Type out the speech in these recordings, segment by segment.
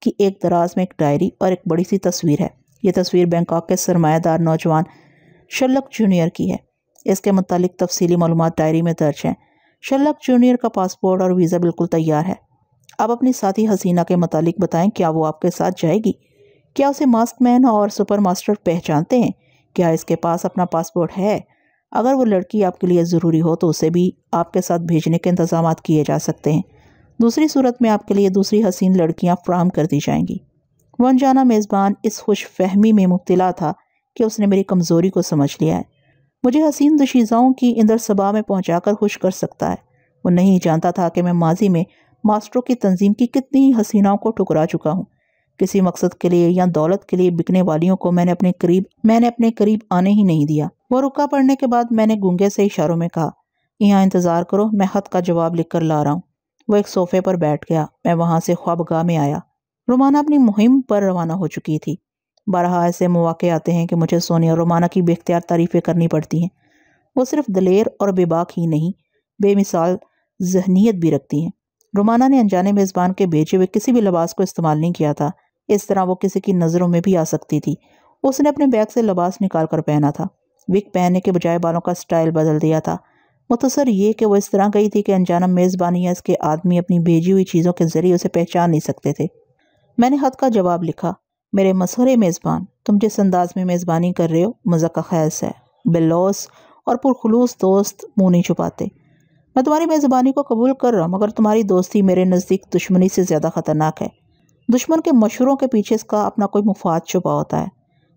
کی ایک دراز میں ایک ڈائری اور ایک بڑی سی تصویر ہے۔ یہ تصویر بینکاک کے سرمایہ دار نوجوان شرلک جونیئر کی ہے۔ اس کے متعلق تفصیلی معلومات ڈائری میں درج ہیں۔ شرلک جونیئر کا پاسپورٹ اور ویزا بالکل تیار ہے۔ اب اپنی ساتھی حسینہ کے متعلق بتائیں، کیا وہ آپ کے ساتھ جائے گی؟ کیا اسے ماسک مین اور سپر ماسٹر پہچانتے ہیں؟ کیا اس کے پاس اپنا پاسپورٹ ہے؟ اگر وہ لڑکی آپ کے لیے ضروری ہو تو اسے بھی آپ کے ساتھ بھیجنے کے انتظامات کیے جا سکتے ہیں۔ دوسری صورت میں آپ کے لیے دوسری حسین لڑکیاں فراہم کر دی جائیں گی۔ وہ انجانہ میزبان اس خوش فہمی میں مبتلا تھا کہ اس نے میری کمزوری کو سمجھ لیا ہے، مجھے حسین دوشیزاؤں کی اندر صبا میں پہنچا کر خوش کر سکتا ہے۔ وہ نہیں جانتا تھا کہ میں ماضی میں ماسٹروں کی تنظیم کی کتنی ہی حسیناؤں کو ٹھکرا چکا ہوں۔ کسی مقصد کے لیے یا دولت کے لیے بکنے والیوں کو میں نے اپنے قریب آنے ہی نہیں دیا۔ وہ رکا پڑنے کے بعد میں نے گونگے سے اشاروں میں کہا، یہاں انتظار کرو، میں خط کا جواب لکھ کر لا رہا ہوں۔ وہ ایک صوفے پر بیٹھ گیا۔ میں وہاں سے خوابگاہ میں آیا۔ رومانہ اپنی مہم پر روانہ ہو چکی تھی۔ بارہا ایسے مواقع آتے ہیں کہ مجھے سونی اور رومانہ کی بے اختیار تعریفیں کرنی پڑتی ہیں۔ وہ صرف دلیر اور بے باک ہی نہیں، بے مثال ذہنیت بھی رکھتی ہیں۔ رومانہ نے انجانے میزبان کے بھیجے ہوئے کسی بھی لباس کو استعمال نہیں کیا تھا، اس طرح وہ کسی کی نظروں میں بھی آ سکتی تھی۔ اس نے اپنے بیگ سے لباس نکال کر پہنا تھا، وگ پہننے کے بجائے بالوں کا سٹائل بدل دیا تھا۔ مختصر یہ کہ وہ اس طرح گئی تھی کہ انجانہ میزبانی یا اس کے آدمی اپنی بھیجی ہوئی چیزوں کے ذریعے اسے پہچان نہیں سکتے تھے۔ میں نے خط کا جواب لکھا، میرے مسہر میزبان، تم جس انداز میں میزبانی کر رہے ہو مذاق خیز ہے۔ باللوث اور پرخلوص دوست منہ نہیں چھپاتے۔ میں تمہاری میزبانی کو قبول کر رہا ہوں، مگر تمہاری دوستی میرے نزدیک دشمنی سے زیادہ خطرناک ہے۔ دشمن کے مشوروں کے پیچھے اس کا اپنا کوئی مفاد چھپا ہوتا ہے۔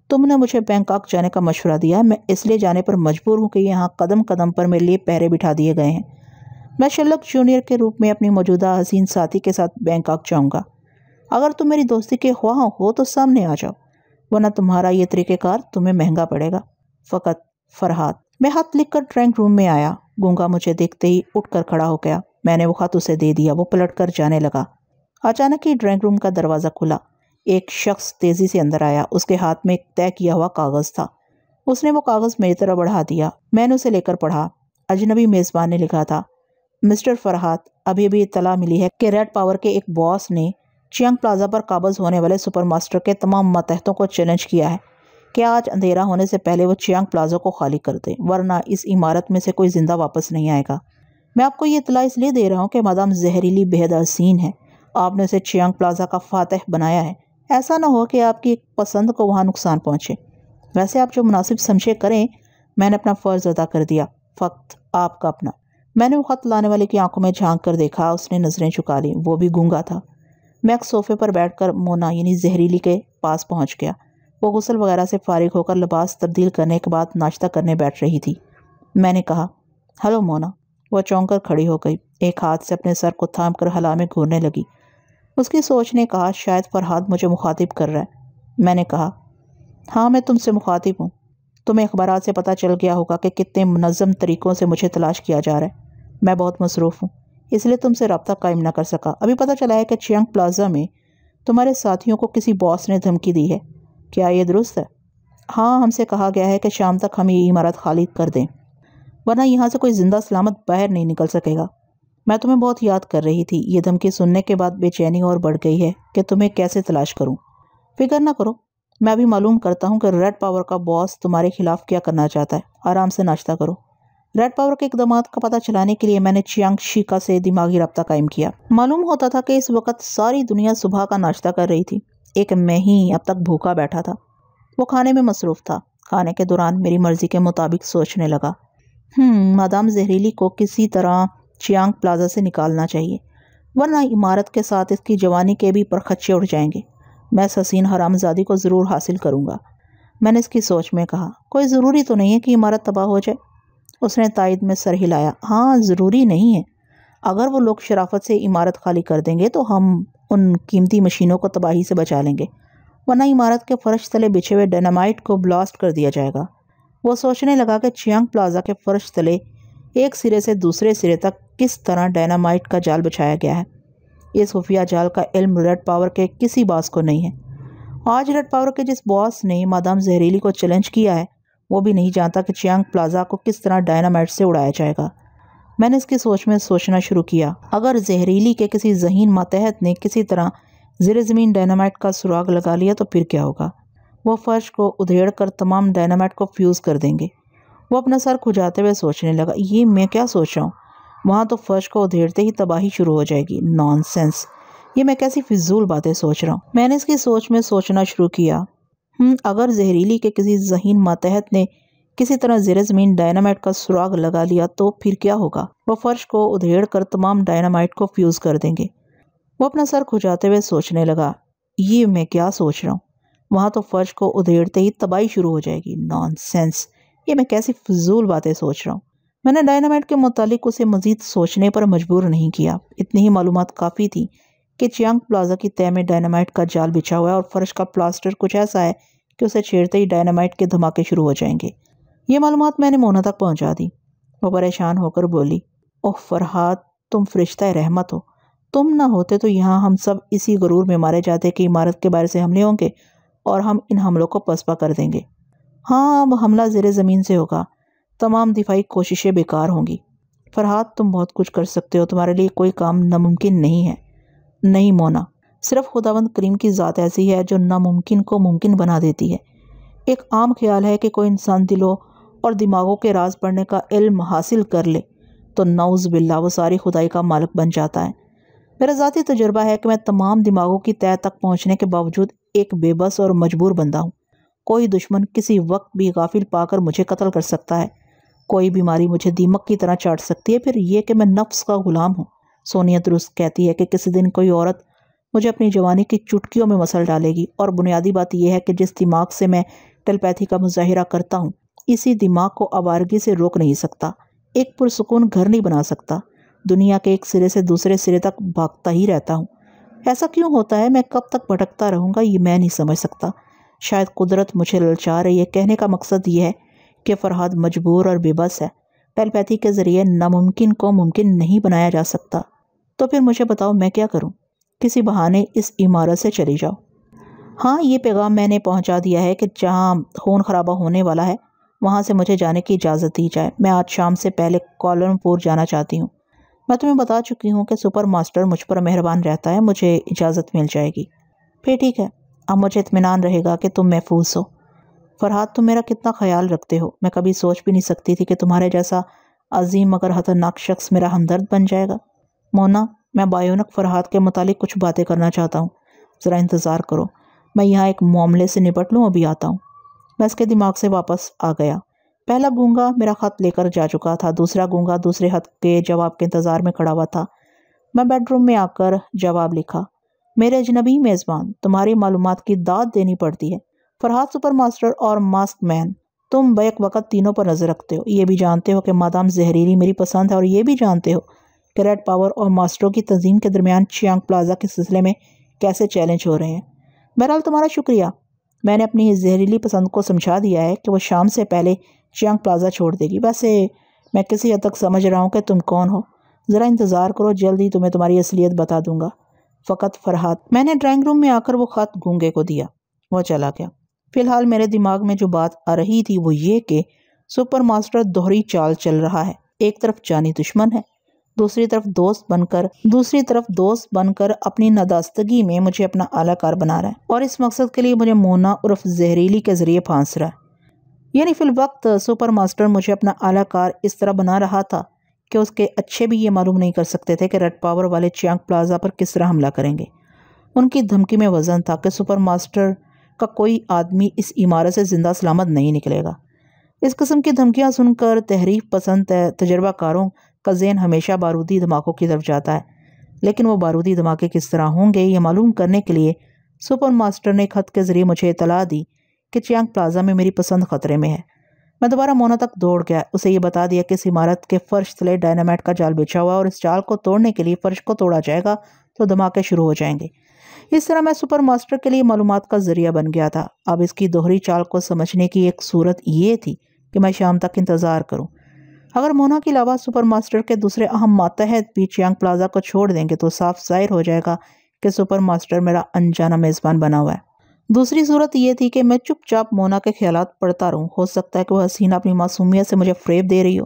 تم نے مجھے بینکاک جانے کا مشورہ دیا، میں اس لیے جانے پر مجبور ہوں کہ یہاں قدم قدم پر میرے لیے پہرے بٹھا دیے گئے ہیں۔ میں شرلک جونیئر کے روپ میں اپنی موجودہ حسین ساتھی کے ساتھ بینکاک جاؤں گا۔ اگر تم میری دوستی کے خواہاں ہو تو سامنے آ جاؤ، ورنہ تمہارا یہ طریقہ کار تمہیں مہنگا پڑے گا۔ فقط فرحات۔ میں خط لکھ کر ڈرائنگ روم میں آیا۔ گونگا مجھے دیکھتے ہی اٹھ کر کھڑا ہو گیا۔ میں نے وہ خط اسے دے دیا۔ وہ پلٹ کر جانے لگا۔ اچانک ہی ڈرائنگ روم کا دروازہ کھلا۔ ایک شخص تیزی سے اندر آیا۔ اس کے ہاتھ میں ایک طے کیا ہوا کاغذ تھا۔ اس نے وہ کاغذ میری طرف بڑھا دیا۔ میں نے اسے لے کر پڑھا۔ اجنبی میزبان نے لکھا تھا، مسٹر فرحات، ابھی اطلاع ملی ہے کہ ریڈ پاور کے ایک باس نے چیانگ پلازا پر قابض ہونے والے سپر ماسٹر کے تمام ماتحتوں کو چیلنج کیا ہے کہ آج اندھیرا ہونے سے پہلے وہ چیانگ پلازا کو خالی کر دیں، ورنہ اس عمارت میں سے کوئی زندہ واپس نہیں آئے گا۔ میں آپ کو یہ اطلاع اس لیے دے رہا ہوں کہ مادام زہریلی بےحد حسین ہے۔ آپ نے اسے چیانگ پلازا کا فاتح بنایا ہے۔ ایسا نہ ہو کہ آپ کی ایک پسند کو وہاں نقصان پہنچے۔ ویسے آپ جو مناسب سمجھے کریں، میں نے اپنا فرض ادا کر دیا، فقط آپ کا اپنا۔ میں نے وہ خط لانے والے کی آنکھوں میں جھانک کر دیکھا۔ اس نے نظریں چکا لیں، وہ بھی گونگا تھا۔ میں ایک صوفے پر بیٹھ کر مونا یعنی زہریلی کے پاس پہنچ گیا۔ وہ غسل وغیرہ سے فارغ ہو کر لباس تبدیل کرنے کے بعد ناشتہ کرنے بیٹھ رہی تھی۔ میں نے کہا، ہلو مونا۔ وہ چونک کر کھڑی ہو گئی، ایک ہاتھ سے اپنے سر کو تھام کر ہلا میں گھورنے لگی۔ اس کی سوچ نے کہا، شاید فرحات مجھے مخاطب کر رہا ہے۔ میں نے کہا، ہاں میں تم سے مخاطب ہوں۔ تمہیں اخبارات سے پتہ چل گیا ہوگا کہ کتنے منظم طریقوں سے مجھے تلاش کیا جا رہا ہے۔ میں بہت مصروف ہوں، اس لیے تم سے رابطہ قائم نہ کر سکا۔ ابھی پتہ چلا ہے کہ چیانگ پلازا میں تمہارے ساتھیوں کو کسی باس نے دھمکی دی ہے۔ کیا یہ درست ہے؟ ہاں، ہم سے کہا گیا ہے کہ شام تک ہم یہ عمارت خالی کر دیں، ورنہ یہاں سے کوئی زندہ سلامت باہر نہیں نکل سکے گا۔ میں تمہیں بہت یاد کر رہی تھی۔ یہ دھمکی سننے کے بعد بے چینی اور بڑھ گئی ہے کہ تمہیں کیسے تلاش کروں۔ فکر نہ کرو، میں ابھی معلوم کرتا ہوں کہ ریڈ پاور کا باس تمہارے خلاف کیا کرنا چاہتا ہے۔ آرام سے ناشتہ کرو۔ ریڈ پاور کے اقدامات کا پتہ چلانے کے لیے میں نے چیانگ شیکا سے دماغی رابطہ قائم کیا۔ معلوم ہوتا تھا کہ اس وقت ساری دنیا صبح کا ناشتہ کر رہی تھی، ایک میں ہی اب تک بھوکا بیٹھا تھا۔ وہ کھانے میں مصروف تھا۔ کھانے کے دوران میری مرضی کے مطابق سوچنے لگا، مادام زہریلی کو کسی طرح چیانگ پلازا سے نکالنا چاہیے، ورنہ عمارت کے ساتھ اس کی جوانی کے بھی پرخچے اڑ جائیں گے۔ میں اس حسین حرامزادی کو ضرور حاصل کروں گا۔ میں نے اس کی سوچ میں کہا، کوئی ضروری تو نہیں ہے کہ عمارت تباہ ہو جائے؟ اس نے تائید میں سر ہلایا۔ ہاں، ضروری نہیں ہے۔ اگر وہ لوگ شرافت سے عمارت خالی کر دیں گے تو ہم ان قیمتی مشینوں کو تباہی سے بچا لیں گے، ورنہ عمارت کے فرش تلے بچھے ہوئے ڈینامائٹ کو بلاسٹ کر دیا جائے گا۔ وہ سوچنے لگا کہ چیانگ پلازا کے فرش تلے ایک سرے سے دوسرے سرے تک کس طرح ڈینامائٹ کا جال بچھایا گیا ہے۔ اس خفیہ جال کا علم ریڈ پاور کے کسی باس کو نہیں ہے۔ آج ریڈ پاور کے جس باس نے مادام زہریلی کو چیلنج کیا ہے، وہ بھی نہیں جانتا کہ چیانگ پلازا کو کس طرح ڈائنامائٹ سے اڑایا جائے گا۔ میں نے اس کی سوچ میں سوچنا شروع کیا، اگر زہریلی کے کسی ذہین ماتحت نے کسی طرح زیر زمین ڈائنامائٹ کا سراغ لگا لیا تو پھر کیا ہوگا؟ وہ فرش کو ادھیڑ کر تمام ڈائنامائٹ کو فیوز کر دیں گے۔ وہ اپنا سر کھجاتے ہوئے سوچنے لگا، یہ میں کیا سوچ رہا ہوں؟ وہاں تو فرش کو ادھیڑتے ہی تباہی شروع ہو جائے گی۔ نان سینس، یہ میں کیسی فضول باتیں سوچ رہا ہوں۔ میں نے اس کی سوچ میں سوچنا شروع کیا، اگر زہریلی کے کسی ذہین ماتحت نے کسی طرح زیر زمین ڈائنامائٹ کا سراغ لگا لیا تو پھر کیا ہوگا؟ وہ فرش کو ادھیڑ کر تمام ڈائنامائٹ کو فیوز کر دیں گے۔ وہ اپنا سر کھجاتے ہوئے سوچنے لگا، یہ میں کیا سوچ رہا ہوں؟ وہاں تو فرش کو ادھیڑتے ہی تباہی شروع ہو جائے گی۔ نان سینس، یہ میں کیسی فضول باتیں سوچ رہا ہوں۔ میں نے ڈائنامائٹ کے متعلق اسے مزید سوچنے پر مجبور نہیں کیا۔ اتنی ہی معلومات کافی تھی کہ چیانگ پلازا کی تہہ میں ڈائنامائٹ کا جال بچھا ہوا ہے اور فرش کا پلاسٹر کچھ ایسا ہے کہ اسے چھیڑتے ہی ڈائنامائٹ کے دھماکے شروع ہو جائیں گے۔ یہ معلومات میں نے مونا تک پہنچا دی۔ وہ پریشان ہو کر بولی، اوہ فرحات، تم فرشتہ رحمت ہو۔ تم نہ ہوتے تو یہاں ہم سب اسی غرور میں مارے جاتے کہ عمارت کے باہر سے حملے ہوں گے اور ہم ان حملوں کو پسپا کر دیں گے۔ ہاں، اب حملہ زیر زمین سے ہوگا، تمام دفاعی کوششیں بیکار ہوں گی۔ فرحات، تم بہت کچھ کر سکتے ہو، تمہارے لیے کوئی کام ناممکن نہیں ہے۔ نہیں مونا، صرف خداوند کریم کی ذات ایسی ہے جو ناممکن کو ممکن بنا دیتی ہے۔ ایک عام خیال ہے کہ کوئی انسان دلوں اور دماغوں کے راز پڑھنے کا علم حاصل کر لے تو نعوذ باللہ وہ ساری خدائی کا مالک بن جاتا ہے۔ میرا ذاتی تجربہ ہے کہ میں تمام دماغوں کی تہہ تک پہنچنے کے باوجود ایک بے بس اور مجبور بندہ ہوں۔ کوئی دشمن کسی وقت بھی غافل پا کر مجھے قتل کر سکتا ہے، کوئی بیماری مجھے دیمک کی طرح چاٹ سکتی ہے، پھر یہ کہ میں نفس کا غلام ہوں۔ سونیا درست کہتی ہے کہ کسی دن کوئی عورت مجھے اپنی جوانی کی چٹکیوں میں مسل ڈالے گی، اور بنیادی بات یہ ہے کہ جس دماغ سے میں ٹیلیپیتھی کا مظاہرہ کرتا ہوں، اسی دماغ کو آوارگی سے روک نہیں سکتا، ایک پرسکون گھر نہیں بنا سکتا، دنیا کے ایک سرے سے دوسرے سرے تک بھاگتا ہی رہتا ہوں۔ ایسا کیوں ہوتا ہے؟ میں کب تک بھٹکتا رہوں گا یہ میں نہیں سمجھ سکتا۔ شاید قدرت مجھے للچا رہی ہے۔ کہنے کا مقصد یہ ہے کہ فرحاد مجبور اور بے بس ہے۔ ٹیلیپیتھی کے ذریعے ناممکن کو ممکن نہیں بنایا جا سکتا۔ تو پھر مجھے بتاؤ میں کیا کروں؟ کسی بہانے اس عمارت سے چلی جاؤ۔ ہاں، یہ پیغام میں نے پہنچا دیا ہے کہ جہاں خون خرابہ ہونے والا ہے وہاں سے مجھے جانے کی اجازت دی جائے۔ میں آج شام سے پہلے کوالالمپور جانا چاہتی ہوں۔ میں تمہیں بتا چکی ہوں کہ سپر ماسٹر مجھ پر مہربان رہتا ہے، مجھے اجازت مل جائے گی۔ پھر ٹھیک ہے، اب مجھے اطمینان رہے گا کہ تم محفوظ ہو۔ فرحات، تم میرا کتنا خیال رکھتے ہو۔ میں کبھی سوچ بھی نہیں سکتی تھی کہ تمہارے جیسا عظیم مگر خطرناک شخص میرا ہمدرد بن جائے گا۔ مونا، میں بایونک فرحات کے متعلق کچھ باتیں کرنا چاہتا ہوں، ذرا انتظار کرو، میں یہاں ایک معاملے سے نپٹ لوں، ابھی آتا ہوں۔ میں اس کے دماغ سے واپس آ گیا۔ پہلا گونگا میرا خط لے کر جا چکا تھا، دوسرا گونگا دوسرے خط کے جواب کے انتظار میں کھڑا ہوا تھا۔ میں بیڈ روم میں آ کر جواب لکھا، میرے اجنبی میزبان، تمہاری معلومات کی داد دینی پڑتی ہے۔ فرحات سپر ماسٹر اور ماسک مین، تم بیک وقت تینوں پر نظر رکھتے ہو، یہ بھی جانتے ہو کہ مادام زہریلی میری پسند ہے، اور یہ بھی جانتے ہو کہ ریڈ پاور اور ماسٹروں کی تنظیم کے درمیان چیانگ پلازا کے سلسلے میں کیسے چیلنج ہو رہے ہیں۔ بہرحال تمہارا شکریہ، میں نے اپنی زہریلی پسند کو سمجھا دیا ہے کہ وہ شام سے پہلے چیانگ پلازا چھوڑ دے گی۔ ویسے میں کسی حد تک سمجھ رہا ہوں کہ تم کون ہو، ذرا انتظار کرو، جلد ہی تمہیں تمہاری اصلیت بتا دوں گا۔ فقط فرحات۔ میں نے ڈرائنگ روم میں آ کر وہ خط گونگے کو دیا، وہ چلا گیا۔ فی الحال میرے دماغ میں جو بات آ رہی تھی وہ یہ کہ سپر ماسٹر دوہری چال چل رہا ہے، ایک طرف جانی دشمن ہے، دوسری طرف دوست بن کر اپنی ناداستگی میں مجھے اپنا اعلی کار بنا رہا ہے، اور اس مقصد کے لیے مجھے مونا عرف زہریلی کے ذریعے پھانس رہا ہے۔ یعنی فی الوقت سپر ماسٹر مجھے اپنا اعلی کار اس طرح بنا رہا تھا کہ اس کے اچھے بھی یہ معلوم نہیں کر سکتے تھے کہ ریڈ پاور والے چیانگ پلازا پر کس طرح حملہ کریں گے۔ ان کی دھمکی میں وزن تھا کہ سپر ماسٹر کا کوئی آدمی اس عمارت سے زندہ سلامت نہیں نکلے گا۔ اس قسم کی دھمکیاں سن کر تحریف پسند تجربہ کاروں کا ذہن ہمیشہ بارودی دھماکوں کی طرف جاتا ہے، لیکن وہ بارودی دھماکے کس طرح ہوں گے یہ معلوم کرنے کے لیے سپر ماسٹر نے خط کے ذریعے مجھے اطلاع دی کہ چیانگ پلازا میں میری پسند خطرے میں ہے۔ میں دوبارہ مونا تک دوڑ گیا، اسے یہ بتا دیا کہ اس عمارت کے فرش تلے ڈائنامائٹ کا جال بچھا ہوا ہے، اور اس جال کو توڑنے کے لیے فرش کو توڑا جائے گا تو دھماکے شروع ہو جائیں گے۔ اس طرح میں سپر ماسٹر کے لیے معلومات کا ذریعہ بن گیا تھا۔ اب اس کی دوہری چال کو سمجھنے کی ایک صورت یہ تھی کہ میں شام تک انتظار کروں۔ اگر مونا کے علاوہ سپر ماسٹر کے دوسرے اہم ماتحت بھی چیانگ پلازا کو چھوڑ دیں گے تو صاف ظاہر ہو جائے گا کہ سپر ماسٹر میرا انجانا میزبان بنا ہوا ہے۔ دوسری صورت یہ تھی کہ میں چپ چاپ مونا کے خیالات پڑھتا رہوں، ہو سکتا ہے کہ وہ حسینہ اپنی معصومیت سے مجھے فریب دے رہی ہو۔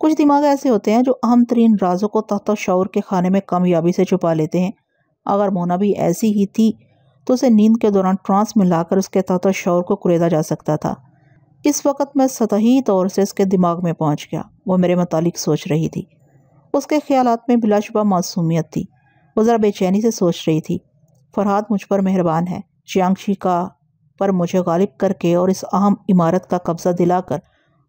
کچھ دماغ ایسے ہوتے ہیں جو اہم ترین رازوں کو تحت شعور کے خانے میں کامیابی سے چھپا لیتے ہیں، اگر مونا بھی ایسی ہی تھی تو اسے نیند کے دوران ٹرانس میں لا کر اس کے تحت شعور کو کریدا جا سکتا تھا۔ اس وقت میں سطحی طور سے اس کے دماغ میں پہنچ گیا۔ وہ میرے متعلق سوچ رہی تھی۔ اس کے خیالات میں بلا شبہ معصومیت تھی۔ وہ ذرا بے چینی سے سوچ رہی تھی، فرحاد مجھ پر مہربان ہے۔ چیانگشی کا پر مجھے غالب کر کے اور اس اہم عمارت کا قبضہ دلا کر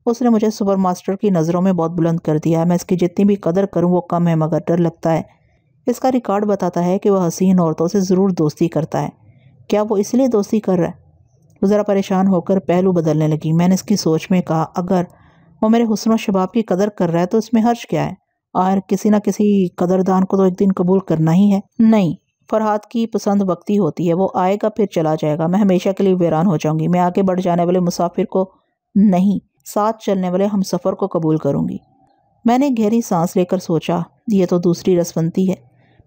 اس نے مجھے سپر ماسٹر کی نظروں میں بہت بلند کر دیا ہے۔ میں اس کی جتنی بھی قدر کروں وہ کم ہے، مگر ڈر لگتا ہے۔ اس کا ریکارڈ بتاتا ہے کہ وہ حسین عورتوں سے ضرور دوستی کرتا ہے۔ کیا وہ اس لیے دوستی کر رہا ہے؟ وہ ذرا پریشان ہو کر پہلو بدلنے لگی۔ میں نے اس کی سوچ میں کہا، اگر وہ میرے حسن و شباب کی قدر کر رہا ہے تو اس میں حرج کیا ہے؟ اور کسی نہ کسی قدردان کو تو ایک دن قبول کرنا ہی ہے۔ نہیں، فرحاد کی پسند وقتی ہوتی ہے، وہ آئے گا پھر چلا جائے گا۔ میں ہمیشہ کے لیے ویران ہو جاؤں گی۔ میں آگے بڑھ جانے والے مسافر کو نہیں، ساتھ چلنے والے ہم سفر کو قبول کروں گی۔ میں نے گہری سانس لے کر سوچا، یہ تو دوسری رسونتی ہے،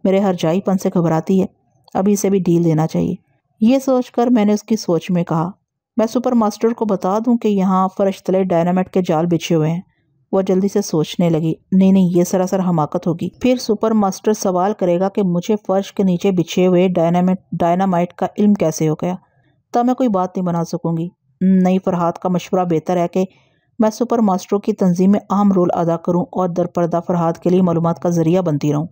میرے ہر جائی پن سے گھبراتی ہے، ابھی اسے بھی ڈیل دینا چاہیے۔ یہ سوچ کر میں نے اس کی سوچ میں کہا، میں سپر ماسٹر کو بتا دوں کہ یہاں فرش تلے ڈائنامائٹ کے جال بچھے ہوئے ہیں؟ وہ جلدی سے سوچنے لگی، نہیں، یہ سراسر حماقت ہوگی۔ پھر سپر ماسٹر سوال کرے گا کہ مجھے فرش کے نیچے بچھے ہوئے ڈائنامائٹ کا علم کیسے ہو گیا، تب میں کوئی بات نہیں بنا سکوں گی۔ نہیں، فرحاد کا مشورہ بہتر ہے کہ میں سپر ماسٹروں کی تنظیم میں اہم رول ادا کروں اور درپردہ فرحاد کے لیے معلومات کا ذریعہ بنتی رہوں۔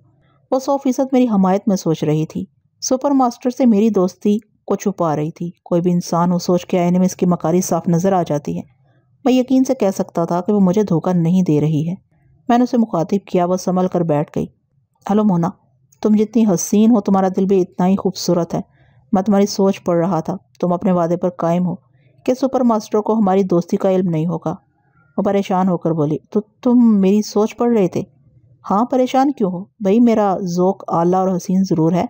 وہ 100% میری حمایت میں سوچ رہی تھی۔ سپر ماسٹر سے میری دوستی کو چھپا رہی تھی۔ کوئی بھی انسان وہ سوچ کے آئینے میں اس کی مکاری صاف نظر آ جاتی ہے۔ میں یقین سے کہہ سکتا تھا کہ وہ مجھے دھوکہ نہیں دے رہی ہے۔ میں نے اسے مخاطب کیا، وہ سنبھل کر بیٹھ گئی۔ ہلو مونا، تم جتنی حسین ہو تمہارا دل بھی اتنا ہی خوبصورت ہے۔ میں تمہاری سوچ پڑھ رہا تھا، تم اپنے وعدے پر قائم ہو کہ سپر ماسٹر کو ہماری دوستی کا علم نہیں ہوگا۔ وہ پریشان ہو کر بولی، تو تم میری سوچ پڑھ رہے تھے؟ ہاں، پریشان کیوں ہو بھائی، میرا ذوق اعلیٰ اور حسین ضرور ہے،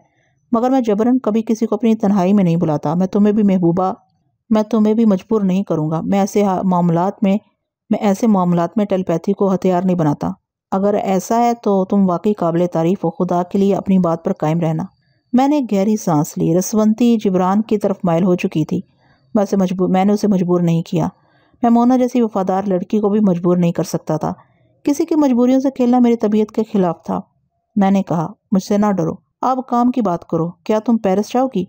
مگر میں جبراً کبھی کسی کو اپنی تنہائی میں نہیں بلاتا۔ میں تمہیں بھی محبوبہ، میں تمہیں بھی مجبور نہیں کروں گا۔ میں ایسے معاملات میں ٹیلیپیتھی کو ہتھیار نہیں بناتا۔ اگر ایسا ہے تو تم واقعی قابل تعریف ہو، خدا کے لیے اپنی بات پر قائم رہنا۔ میں نے گہری سانس لی۔ رسونتی جبران کی طرف مائل ہو چکی تھی۔ میں نے اسے مجبور نہیں کیا۔ میں مونا جیسی وفادار لڑکی کو بھی مجبور نہیں کر سکتا تھا۔ کسی کی مجبوریوں سے کھیلنا میری طبیعت کے خلاف تھا۔ میں نے کہا، مجھ سے نہ ڈرو، اب کام کی بات کرو۔ کیا تم پیرس جاؤ گی؟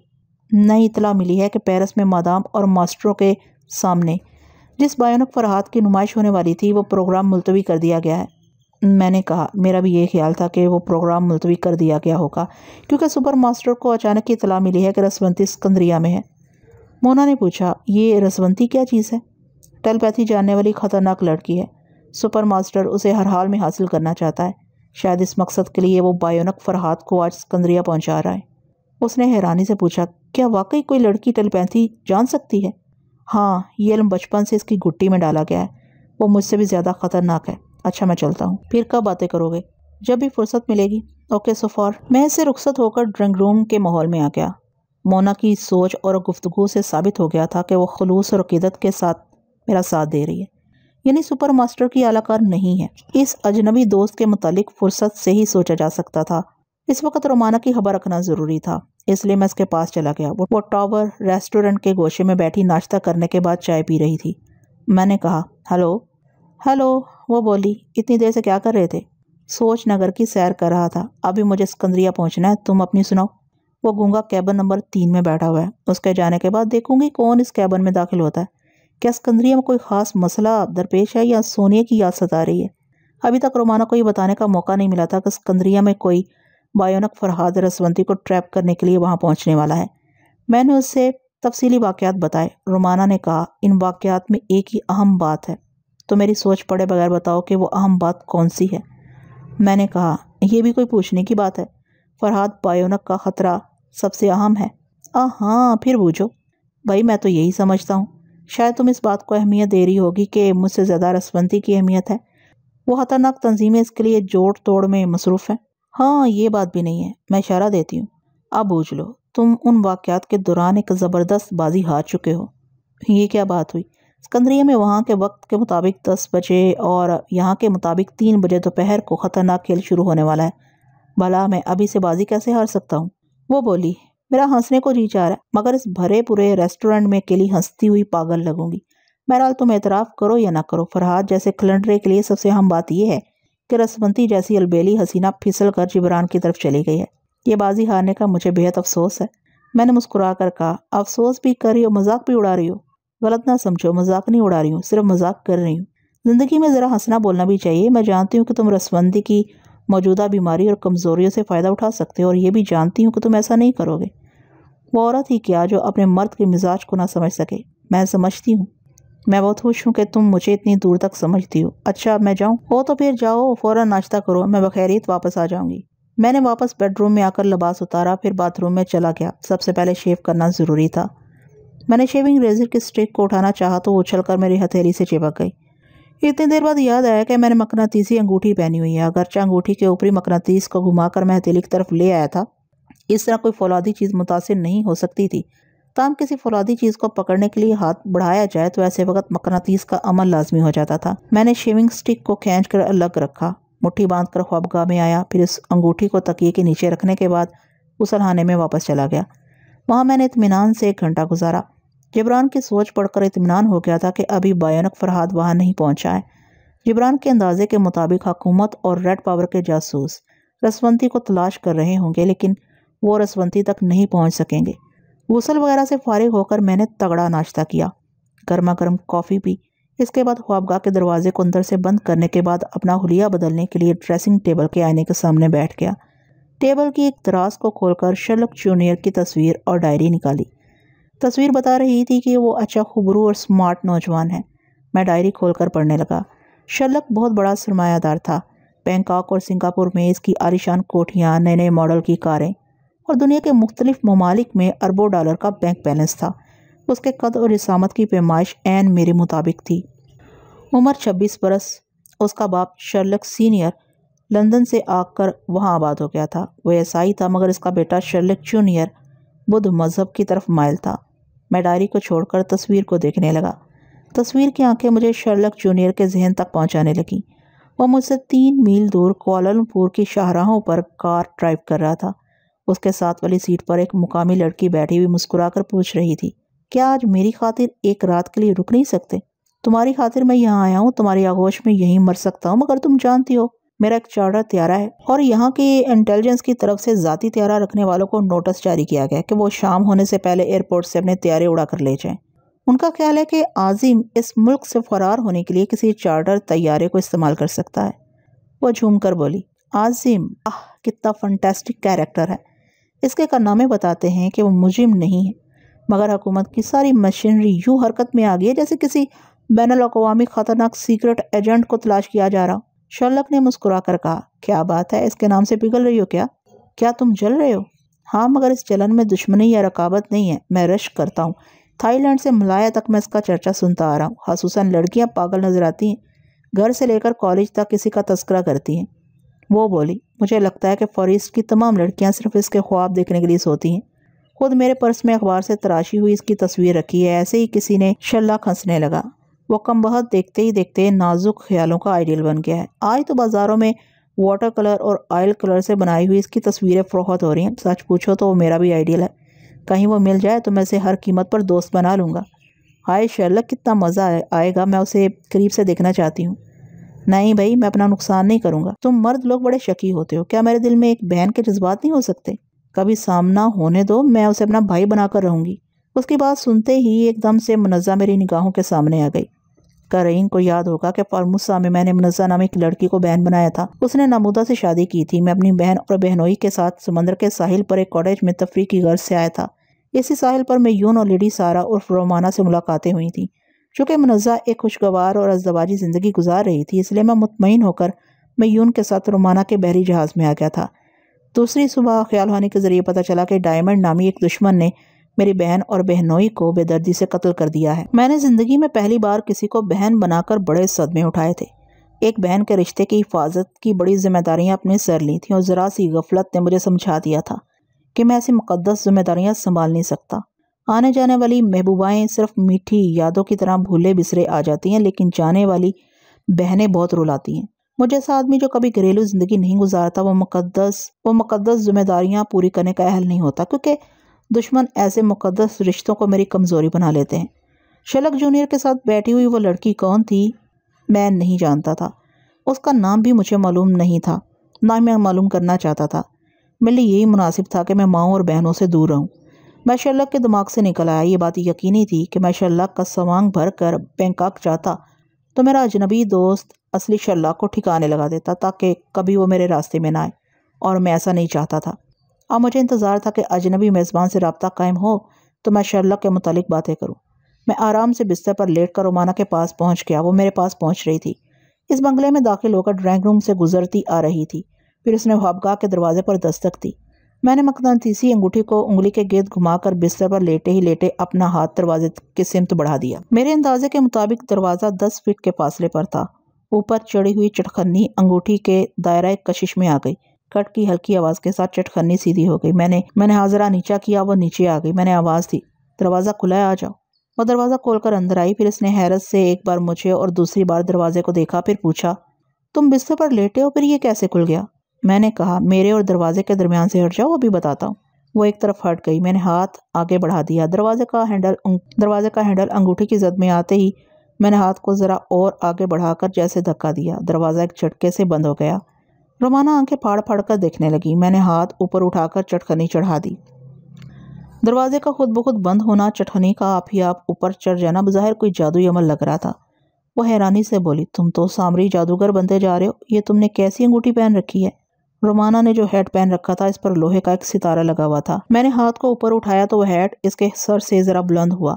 نئی اطلاع ملی ہے کہ پیرس میں مادام اور ماسٹروں کے سامنے جس بائیونک فرحاد کی نمائش ہونے والی تھی وہ پروگرام ملتوی کر دیا گیا ہے۔ میں نے کہا، میرا بھی یہ خیال تھا کہ وہ پروگرام ملتوی کر دیا گیا ہوگا کیونکہ سپر ماسٹر کو اچانک کی اطلاع ملی ہے کہ رسونتی اسکندریہ میں ہے۔ مونا نے پوچھا، یہ رسونتی کیا چیز ہے؟ ٹیلیپیتھی جاننے والی خطرناک لڑکی ہے۔ سپر ماسٹر اسے ہر حال میں حاصل کرنا چاہتا ہے۔ شاید اس مقصد کے لیے وہ بائیونک فرحاد کو آج اسکندریہ پہنچا رہا ہے۔ اس نے حیرانی سے پوچھا، کیا واقعی کوئی لڑکی ٹیلیپیتھی جان سکتی ہے؟ ہاں، یہ علم بچپن سے اس کی گھٹی میں ڈالا گیا ہے۔ وہ مجھ سے بھی زیادہ خطرناک ہے۔ اچھا، میں چلتا ہوں۔ پھر کب باتیں کرو گے؟ جب بھی فرصت ملے گی۔ Okay, so for. میں اس سے رخصت ہو کر ڈرائنگ روم کے ماحول میں آ گیا۔ مونا کی سوچ اور گفتگو سے ثابت ہو گیا تھا کہ وہ خلوص اور عقیدت کے ساتھ میرا ساتھ دے رہی ہے، یعنی سپر ماسٹر کی اعلی کار نہیں ہے۔ اس اجنبی دوست کے متعلق فرصت سے ہی سوچا جا سکتا تھا۔ اس وقت رومانہ کی خبر رکھنا ضروری تھا، اس لیے میں اس کے پاس چلا گیا۔ وہ ٹاور ریسٹورنٹ کے گوشے میں بیٹھی ناشتہ کرنے کے بعد چائے پی رہی تھی۔ میں نے کہا، ہیلو۔ وہ بولی، اتنی دیر سے کیا کر رہے تھے؟ سوچ نگر کی سیر کر رہا تھا۔ ابھی مجھے اسکندریہ پہنچنا ہے، تم اپنی سناؤ۔ وہ گونگا کیبن نمبر 3 میں بیٹھا ہوا ہے۔ اس کے جانے کے بعد دیکھوں گی کون اس کیبن میں داخل ہوتا ہے۔ کیا اسکندریہ میں کوئی خاص مسئلہ درپیش ہے یا سونیے کی یاد ستا رہی ہے؟ ابھی تک رومانہ کو یہ بتانے کا موقع نہیں ملا تھا کہ اسکندریہ میں کوئی بائیونک فرحاد رسونتی کو ٹریپ کرنے کے لیے وہاں پہنچنے والا ہے۔ میں نے اس سے تفصیلی واقعات بتائے۔ رومانہ نے کہا، ان واقعات میں ایک ہی اہم بات ہے، تو میری سوچ پڑے بغیر بتاؤ کہ وہ اہم بات کون سی ہے؟ میں نے کہا، یہ بھی کوئی پوچھنے کی بات ہے؟ فرحاد بائیونک کا خطرہ سب سے اہم ہے۔ ہاں، پھر بوجھو۔ بھائی، میں تو یہی سمجھتا ہوں۔ شاید تم اس بات کو اہمیت دے رہی ہوگی کہ مجھ سے زیادہ رسونتی کی اہمیت ہے۔ وہ خطرناک تنظیمیں اس کے لیے جوڑ توڑ میں مصروف ہیں۔ ہاں، یہ بات بھی نہیں ہے، میں اشارہ دیتی ہوں۔ اب بوجھ لو، تم ان واقعات کے دوران ایک زبردست بازی ہار چکے ہو۔ یہ کیا بات ہوئی؟ اسکندریہ میں وہاں کے وقت کے مطابق 10 بجے اور یہاں کے مطابق 3 بجے دوپہر کو خطرناک کھیل شروع ہونے والا ہے۔ بھلا میں ابھی سے بازی کیسے ہار سکتا ہوں؟ وہ بولی، میرا ہنسنے کو جی چاہ رہا ہے، مگر اس بھرے پورے ریسٹورنٹ میں اکیلی ہنستی ہوئی پاگل لگوں گی۔ بہرحال تم اعتراف کرو یا نہ کرو، فرحاد جیسے کھلنڈرے کے لیے سب سے اہم بات یہ ہے کہ رسونتی جیسی البیلی حسینہ پھسل کر جبران کی طرف چلی گئی ہے۔ یہ بازی ہارنے کا مجھے بہت افسوس ہے۔ میں نے مسکرا کر کہا، افسوس بھی کر رہی ہو، مذاق بھی اڑا رہی ہو؟ غلط نہ سمجھو، مذاق نہیں اڑا رہی ہوں، صرف مذاق کر رہی ہوں۔ زندگی میں ذرا ہنسنا بولنا بھی چاہیے۔ میں جانتی ہوں کہ تم رسوندی کی موجودہ بیماری اور کمزوریوں سے فائدہ اٹھا سکتے ہو، اور یہ بھی جانتی ہوں کہ تم ایسا نہیں کرو گے۔ وہ عورت ہی کیا جو اپنے مرد کے مزاج کو نہ سمجھ سکے۔ میں سمجھتی ہوں۔ میں بہت خوش ہوں کہ تم مجھے اتنی دور تک سمجھتی ہو۔ اچھا اب میں جاؤں؟ ہو تو پھر جاؤ، فوراً ناشتہ کرو، میں بخیریت واپس آ جاؤں گی۔ میں نے واپس بیڈ روم میں آ کر لباس اتارا، پھر باتھ روم میں چلا گیا۔ سب سے پہلے شیو کرنا ضروری تھا۔ میں نے شیونگ ریزر کی سٹک کو اٹھانا چاہا تو وہ اچھل کر میری ہتھیلی سے چپک گئی۔ اتنی دیر بعد یاد آیا کہ میں نے مقناطیسی انگوٹھی پہنی ہوئی ہے۔ اگرچہ انگوٹھی کے اوپری مقناطیس کو گھما کر میں ہتھیلی کی طرف لے آیا تھا، اس طرح کوئی فولادی چیز متاثر نہیں ہو سکتی تھی۔ تاہم کسی فولادی چیز کو پکڑنے کے لیے ہاتھ بڑھایا جائے تو ایسے وقت مقناطیس کا عمل لازمی ہو جاتا تھا۔ میں نے شیونگ سٹک کو کھینچ کر الگ رکھا، مٹھی باندھ کر خوابگاہ میں آیا، پھر اس انگوٹھی کو تکیے کے نیچے رکھنے کے بعد غسلخانے میں واپس چلا گیا۔ وہاں میں نے اطمینان سے 1 گھنٹہ گزارا۔ جبران کی سوچ پڑھ کر اطمینان ہو گیا تھا کہ ابھی بایونک فرہاد وہاں نہیں پہنچا ہے۔ جبران کے اندازے کے مطابق حکومت اور ریڈ پاور کے جاسوس رسونتی کو تلاش کر رہے ہوں گے، لیکن وہ رسونتی تک نہیں پہنچ سکیں گے۔ غسل وغیرہ سے فارغ ہو کر میں نے تگڑا ناشتہ کیا، گرما گرم کافی پی۔ اس کے بعد خوابگاہ کے دروازے کو اندر سے بند کرنے کے بعد اپنا حلیہ بدلنے کے لیے ڈریسنگ ٹیبل کے آئینے کے سامنے بیٹھ گیا۔ ٹیبل کی ایک دراز کو کھول کر شرلک جونیئر کی تصویر اور ڈائری نکالی۔ تصویر بتا رہی تھی کہ وہ اچھا خوبرو اور سمارٹ نوجوان ہے۔ میں ڈائری کھول کر پڑھنے لگا۔ شرلک بہت بڑا سرمایہ دار تھا۔ بینکاک اور سنگاپور میں اس کی عالیشان کوٹھیاں، نئے نئے ماڈل کی کاریں اور دنیا کے مختلف ممالک میں اربوں ڈالر کا بینک بیلنس تھا۔ اس کے قد اور جسامت کی پیمائش عین میرے مطابق تھی۔ عمر 26 برس۔ اس کا باپ شرلک سینئر لندن سے آ کر وہاں آباد ہو گیا تھا۔ وہ عیسائی تھا، مگر اس کا بیٹا شرلک جونیئر بدھ مذہب کی طرف مائل تھا۔ میں ڈائری کو چھوڑ کر تصویر کو دیکھنے لگا۔ تصویر کی آنکھیں مجھے شرلک جونیئر کے ذہن تک پہنچانے لگیں۔ وہ مجھ سے 3 میل دور کوالالمپور کی شاہراہوں پر کار ڈرائیو کر رہا تھا۔ اس کے ساتھ والی سیٹ پر ایک مقامی لڑکی بیٹھی ہوئی مسکرا کر پوچھ رہی تھی، کیا آج میری خاطر ایک رات کے لیے رک نہیں سکتے؟ تمہاری خاطر میں یہاں آیا ہوں، تمہاری آغوش میں یہیں مر سکتا ہوں، مگر تم جانتی ہو میرا ایک چارٹر طیارہ ہے اور یہاں کی انٹیلیجنس کی طرف سے ذاتی طیارہ رکھنے والوں کو نوٹس جاری کیا گیا کہ وہ شام ہونے سے پہلے ایئرپورٹ سے اپنے طیارے اڑا کر لے جائیں۔ ان کا خیال ہے کہ عازم اس ملک سے فرار ہونے کے لیے کسی چارٹر طیارے کو استعمال کر سکتا ہے۔ وہ جھوم کر بولی، عازم، کتنا فنٹاسٹک کیریکٹر ہے۔ اس کے کارنامے بتاتے ہیں کہ وہ مجرم نہیں ہے، مگر حکومت کی ساری مشینری یوں حرکت میں آ گئی ہے جیسے کسی بین الاقوامی خطرناک سیکرٹ ایجنٹ کو تلاش کیا جا رہا۔ شرلک نے مسکرا کر کہا، کیا بات ہے، اس کے نام سے پگھل رہی ہو کیا؟ کیا تم جل رہے ہو؟ ہاں، مگر اس جلن میں دشمنی یا رقابت نہیں ہے، میں رشک کرتا ہوں۔ تھائی لینڈ سے ملایا تک میں اس کا چرچا سنتا آ رہا ہوں۔ خصوصاً لڑکیاں پاگل نظر آتی ہیں، گھر سے لے کر کالج تک کسی کا تذکرہ کرتی ہیں۔ وہ بولی، مجھے لگتا ہے کہ فوریسٹ کی تمام لڑکیاں صرف اس کے خواب دیکھنے کے لیے سوتی ہیں۔ خود میرے پرس میں اخبار سے تراشی ہوئی اس کی تصویر رکھی ہے۔ ایسے ہی کسی نے شرلک ہنسنے لگا۔ وہ کم بخت دیکھتے ہی دیکھتے نازک خیالوں کا آئیڈیل بن گیا ہے۔ آج تو بازاروں میں واٹر کلر اور آئل کلر سے بنائی ہوئی اس کی تصویریں فروخت ہو رہی ہیں۔ سچ پوچھو تو وہ میرا بھی آئیڈیل ہے۔ کہیں وہ مل جائے تو میں اسے ہر قیمت پر دوست بنا لوں گا۔ ہائے شرلک، کتنا مزہ آئے گا، میں اسے قریب سے دیکھنا چاہتی ہوں۔ نہیں بھائی، میں اپنا نقصان نہیں کروں گا۔ تم مرد لوگ بڑے شکی ہوتے ہو، کیا میرے دل میں ایک بہن کے جذبات نہیں ہو سکتے؟ کبھی سامنا ہونے دو، میں اسے اپنا بھائی بنا کر رہوں گی۔ اس کی بات سنتے ہی ایک دم سے منزہ میری نگاہوں کے سامنے آ گئی۔ قارئین کو یاد ہوگا کہ فارموسا میں میں نے منزہ نامی ایک لڑکی کو بہن بنایا تھا۔ اس نے نامودہ سے شادی کی تھی۔ میں اپنی بہن اور بہنوئی کے ساتھ سمندر کے ساحل پر ایک کاٹیج میں تفریح کی غرض سے آیا تھا۔ اسی ساحل پر میون اور لیڈی سارا عرف رومانہ سے ملاقاتیں ہوئی تھیں۔ چونکہ منزہ ایک خوشگوار اور ازدواجی زندگی گزار رہی تھی، اس لیے میں مطمئن ہو کر میون کے ساتھ رومانہ کے بحری جہاز میں آ گیا تھا۔ دوسری صبح خیال ہونے کے ذریعے پتہ چلا کہ ڈائمنڈ نامی ایک دشمن نے میری بہن اور بہنوئی کو بے دردی سے قتل کر دیا ہے۔ میں نے زندگی میں پہلی بار کسی کو بہن بنا کر بڑے صدمے اٹھائے تھے۔ ایک بہن کے رشتے کی حفاظت کی بڑی ذمہ داریاں اپنے سر لی تھیں، اور ذرا سی غفلت نے مجھے سمجھا دیا تھا کہ میں ایسی مقدس ذمہ داریاں سنبھال نہیں سکتا۔ آنے جانے والی محبوبائیں صرف میٹھی یادوں کی طرح بھولے بسرے آ جاتی ہیں، لیکن جانے والی بہنیں بہت رلاتی ہیں۔ مجھ جیسا آدمی جو کبھی گھریلو زندگی نہیں گزارتا، وہ مقدس ذمہ داریاں پوری کرنے کا اہل نہیں ہوتا، کیونکہ دشمن ایسے مقدس رشتوں کو میری کمزوری بنا لیتے ہیں۔ شرلک جونیئر کے ساتھ بیٹھی ہوئی وہ لڑکی کون تھی میں نہیں جانتا تھا۔ اس کا نام بھی مجھے معلوم نہیں تھا، نہ میں معلوم کرنا چاہتا تھا۔ میرے لیے یہی مناسب تھا کہ میں ماؤں اور بہنوں سے دور رہوں۔ میں شرلک کے دماغ سے نکل آیا۔ یہ بات یقینی تھی کہ میں شرلک کا سوانگ بھر کر بینکاک جاتا تو میرا اجنبی دوست اصلی شرلک کو ٹھکانے لگا دیتا تاکہ کبھی وہ میرے راستے میں نہ آئے، اور میں ایسا نہیں چاہتا تھا۔ اب مجھے انتظار تھا کہ اجنبی میزبان سے رابطہ قائم ہو تو میں شرلک کے متعلق باتیں کروں۔ میں آرام سے بستر پر لیٹ کر رومانہ کے پاس پہنچ گیا۔ وہ میرے پاس پہنچ رہی تھی۔ اس بنگلے میں داخل ہو کر ڈرائنگ روم سے گزرتی آ رہی تھی۔ پھر اس نے خوابگاہ کے دروازے پر دستک دی۔ میں نے مقناطیسی انگوٹھی کو انگلی کے گرد گھما کر بستر پر لیٹے ہی لیٹے اپنا ہاتھ دروازے کی سمت بڑھا دیا۔ میرے اندازے کے مطابق دروازہ 10 فٹ کے فاصلے پر تھا۔ اوپر چڑھی ہوئی چٹخنی انگوٹھی کے دائرہ کشش میں آ گئی۔ کٹ کی ہلکی آواز کے ساتھ چٹخنی سیدھی ہو گئی۔ میں نے حاضرہ نیچا کیا، وہ نیچے آ گئی۔ میں نے آواز دی، دروازہ کھلا ہے، آ جاؤ۔ وہ دروازہ کھول کر اندر آئی۔ پھر اس نے حیرت سے ایک بار مجھے اور دوسری بار دروازے کو دیکھا، پھر پوچھا، تم بستر پر لیٹے ہو، پھر یہ کیسے کھل گیا؟ میں نے کہا، میرے اور دروازے کے درمیان سے ہٹ جاؤ، ابھی بتاتا ہوں۔ وہ ایک طرف ہٹ گئی۔ میں نے ہاتھ آگے بڑھا دیا۔ دروازے کا ہینڈل انگوٹھی کی زد میں آتے ہی میں نے ہاتھ کو ذرا اور آگے بڑھا کر جیسے دھکا دیا۔ دروازہ ایک جھٹکے سے بند ہو گیا۔ رومانہ آنکھیں پھاڑ پھاڑ کر دیکھنے لگی۔ میں نے ہاتھ اوپر اٹھا کر چٹخنی چڑھا دی۔ دروازے کا خود بخود بند ہونا، چٹخنی کا آپ ہی آپ اوپر چڑھ جانا بظاہر کوئی جادوئی عمل لگ رہا تھا۔ وہ حیرانی سے بولی، تم تو سامری جادوگر بنتے جا رہے ہو، یہ تم نے کیسی انگوٹھی پہن رکھی ہے؟ رومانہ نے جو ہیٹ پہن رکھا تھا اس پر لوہے کا ایک ستارہ لگا ہوا تھا۔ میں نے ہاتھ کو اوپر اٹھایا تو وہ ہیٹ اس کے سر سے ذرا بلند ہوا۔